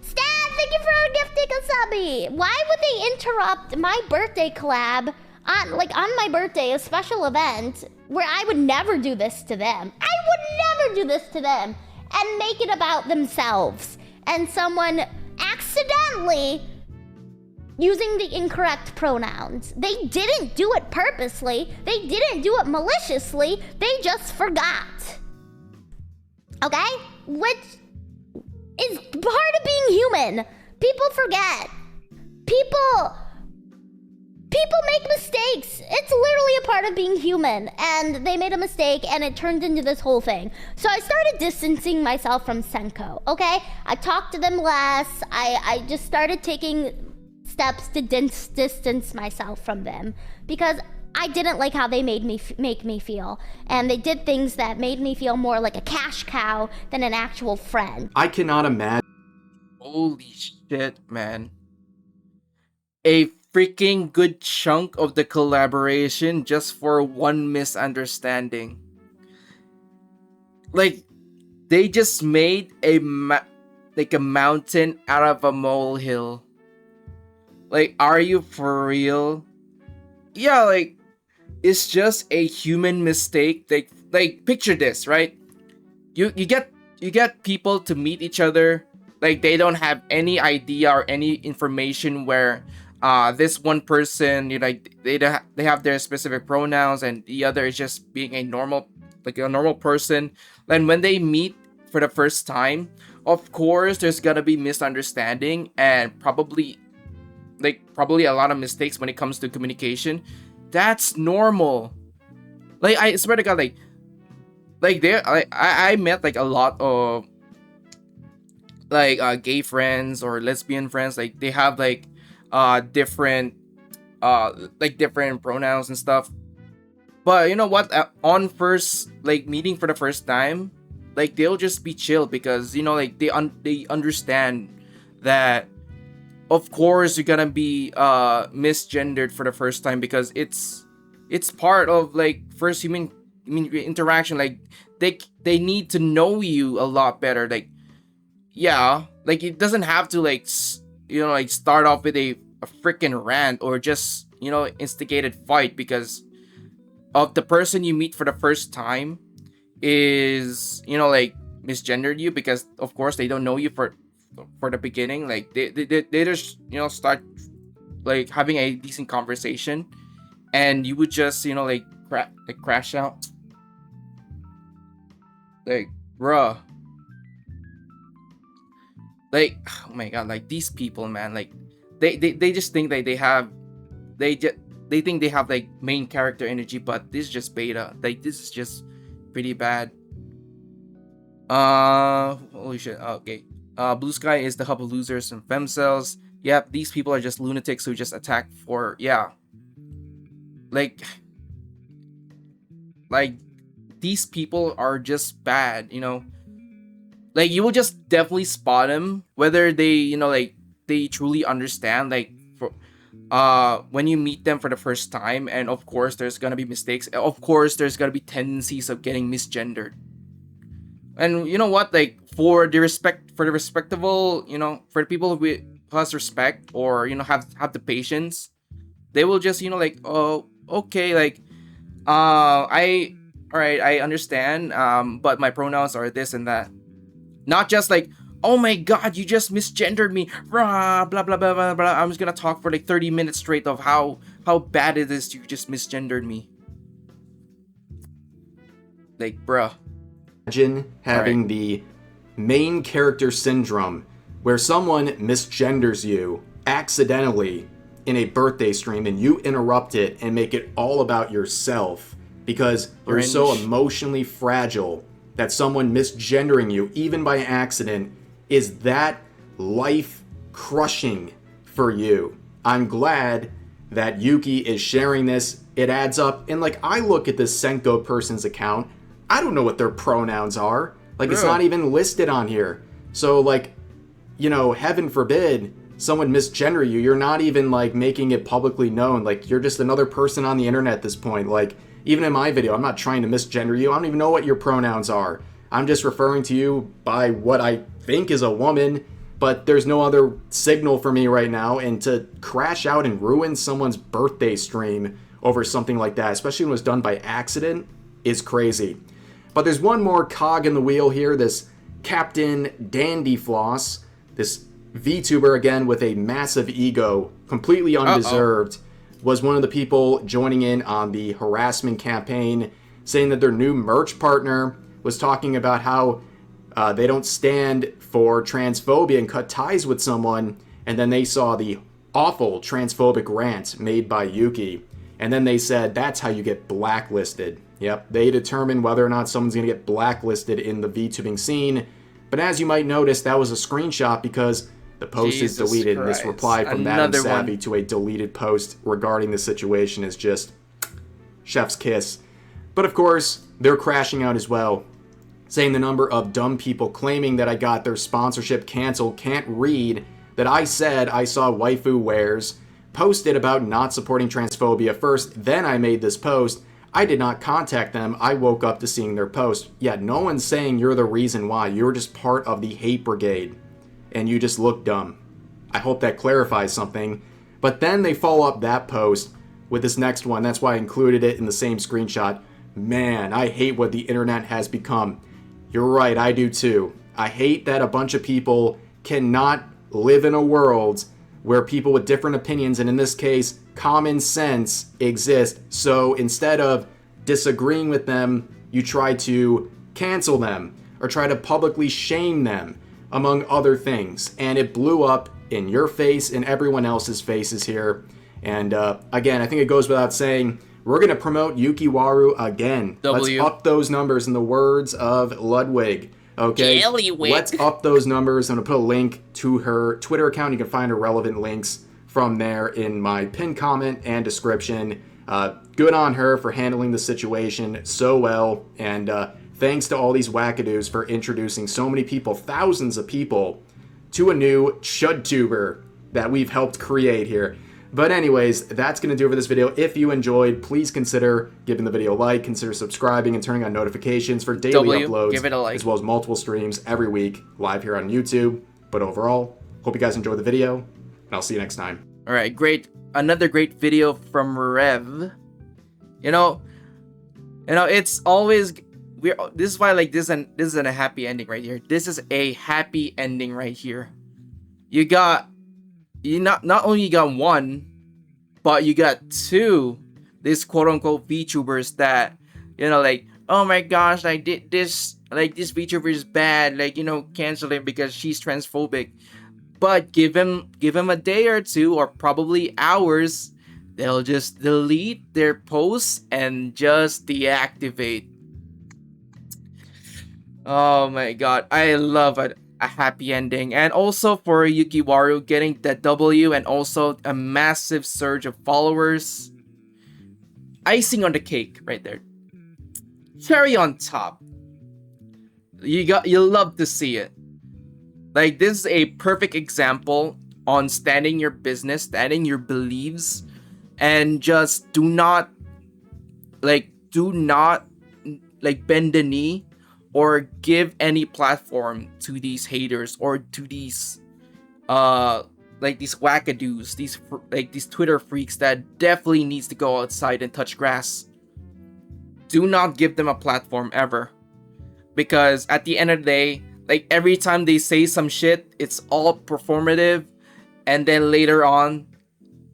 Stan, thank you for gifting a subby. Why would they interrupt my birthday collab on my birthday, a special event where I would never do this to them? I would never do this to them. And make it about themselves and someone accidentally using the incorrect pronouns. They didn't do it purposely. They didn't do it maliciously. They just forgot. Okay? Which is part of being human. People forget. People make mistakes. It's literally a part of being human. And they made a mistake and it turned into this whole thing. So I started distancing myself from Senko, okay? I talked to them less. I just started taking steps to distance myself from them because I didn't like how they make me feel. And they did things that made me feel more like a cash cow than an actual friend. I cannot imagine. Holy shit, man. A freaking good chunk of the collaboration just for one misunderstanding. They just made a mountain out of a molehill. Are you for real? Yeah, it's just a human mistake. Picture this, right? You get you get people to meet each other, like they don't have any idea or any information where this one person, you know, like they have their specific pronouns and the other is just being a normal, like a normal person. And when they meet for the first time, of course there's gonna be misunderstanding and probably a lot of mistakes when it comes to communication. That's normal. Like, I swear to God, like there, I met like a lot of like gay friends or lesbian friends. Like they have different different pronouns and stuff. But you know what? On first like meeting for the first time, like they'll just be chill because you know like they understand that of course you're gonna be misgendered for the first time because it's part of like first human interaction. Like they need to know you a lot better. Like yeah, like it doesn't have to like you know like start off with a freaking rant or just you know instigated fight because of the person you meet for the first time is you know like misgendered you because of course they don't know you for the beginning. Like they just you know start like having a decent conversation and you would just you know like crash out. Like bruh, like oh my god, like these people, man, like they just think that they think they have like main character energy, but this is just beta. Like this is just pretty bad. Holy shit. Okay. Blue Sky is the hub of losers and femcells. Yep, these people are just lunatics who just attack for yeah. Like these people are just bad, you know. Like you will just definitely spot them whether they, you know, like they truly understand like for when you meet them for the first time. And of course there's gonna be mistakes. Of course there's gonna be tendencies of getting misgendered. And you know what, like for the respectable, you know, for the people who has respect or you know have the patience, they will just you know like oh okay, like I understand, but my pronouns are this and that. Not just like, oh my god, you just misgendered me, blah blah blah blah blah blah. I'm just gonna talk for like 30 minutes straight of how bad it is you just misgendered me. Like bruh. Imagine having the main character syndrome where someone misgenders you accidentally in a birthday stream and you interrupt it and make it all about yourself because you're so emotionally fragile that someone misgendering you, even by accident, is that life-crushing for you. I'm glad that Yuki is sharing this. It adds up. And, like, I look at this Senko person's account. I don't know what their pronouns are. Like, it's not even listed on here. So, like, you know, heaven forbid someone misgender you. You're not even, like, making it publicly known. Like, you're just another person on the internet at this point. Like, even in my video, I'm not trying to misgender you. I don't even know what your pronouns are. I'm just referring to you by what I think is a woman, but there's no other signal for me right now. And to crash out and ruin someone's birthday stream over something like that, especially when it was done by accident, is crazy. But there's one more cog in the wheel here. This Captain Dandyfloss, this VTuber, again, with a massive ego, completely undeserved, was one of the people joining in on the harassment campaign, saying that their new merch partner was talking about how they don't stand for transphobia and cut ties with someone, and then they saw the awful transphobic rant made by Yuki, and then they said that's how you get blacklisted. Yep, they determine whether or not someone's going to get blacklisted in the VTubing scene, but as you might notice, that was a screenshot because the post is deleted, and this reply from Madam Savvy to a deleted post regarding the situation is just chef's kiss. But of course, they're crashing out as well, saying the number of dumb people claiming that I got their sponsorship canceled can't read that I said I saw waifu wares posted about not supporting transphobia first, then I made this post. I did not contact them. I woke up to seeing their post. Yet no one's saying you're the reason why. You're just part of the hate brigade. And you just look dumb. I hope that clarifies something. But then they follow up that post with this next one. That's why I included it in the same screenshot. Man, I hate what the internet has become. You're right, I do too. I hate that a bunch of people cannot live in a world where people with different opinions, and in this case, common sense, exist. So instead of disagreeing with them, you try to cancel them or try to publicly shame them, among other things. And it blew up in your face and everyone else's faces here. And again, I think it goes without saying, we're going to promote Yukiwaru again. W. Let's up those numbers in the words of Ludwig. Okay, Jellywig. let's up those numbers. I'm going to put a link to her Twitter account. You can find her relevant links from there in my pinned comment and description. Good on her for handling the situation so well. And thanks to all these wackadoos for introducing so many people, thousands of people, to a new chudtuber that we've helped create here. But anyways, that's going to do it for this video. If you enjoyed, please consider giving the video a like, consider subscribing, and turning on notifications for daily uploads, give it a like. as well as multiple streams every week live here on YouTube. But overall, hope you guys enjoyed the video, and I'll see you next time. All right, great. Another great video from Rev. You know, it's always this is why like this isn't a happy ending right here. This is a happy ending right here. You not only you got one, but you got two, these quote unquote VTubers that, you know, like, oh my gosh, I did this, like this VTuber is bad, like, you know, cancel it because she's transphobic. But give him a day or two, or probably hours, they'll just delete their posts and just deactivate. Oh my god, I love it. A happy ending. And also for Yukiwaru getting the W and also a massive surge of followers. Icing on the cake right there. Cherry on top. You love to see it. Like, this is a perfect example on standing your business, standing your beliefs, and just do not bend the knee or give any platform to these haters or to these these wackadoos, these Twitter freaks that definitely needs to go outside and touch grass. Do not give them a platform ever, because at the end of the day, like, every time they say some shit, it's all performative, and then later on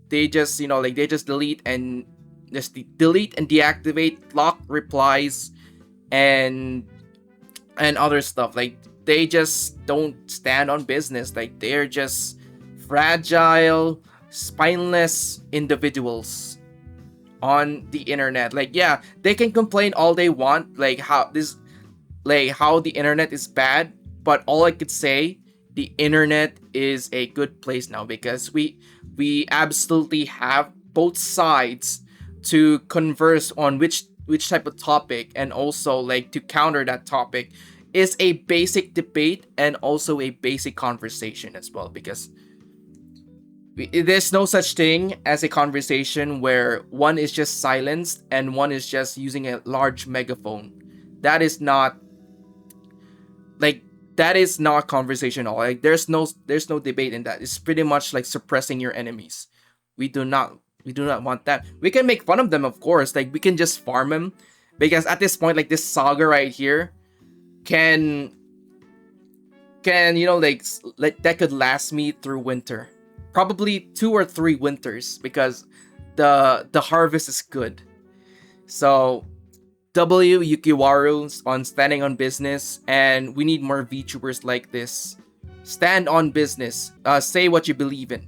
they just, you know, like, they just delete and deactivate, block replies, and other stuff. Like, they just don't stand on business. Like, they're just fragile, spineless individuals on the internet. Like, yeah, they can complain all they want, like how the internet is bad, but all I could say, the internet is a good place now, because we absolutely have both sides to converse on which type of topic, and also, like, to counter that topic is a basic debate and also a basic conversation as well, because there's no such thing as a conversation where one is just silenced and one is just using a large megaphone. That is not conversation at all. Like, there's no debate in that. It's pretty much like suppressing your enemies. We do not want that. We can make fun of them, of course. Like, we can just farm them, because at this point, like, this Saga right here can you know, like that could last me through winter, probably 2 or 3 winters, because the harvest is good. So W Yukiwaru on standing on business, and we need more VTubers like this. Stand on business. Say what you believe in.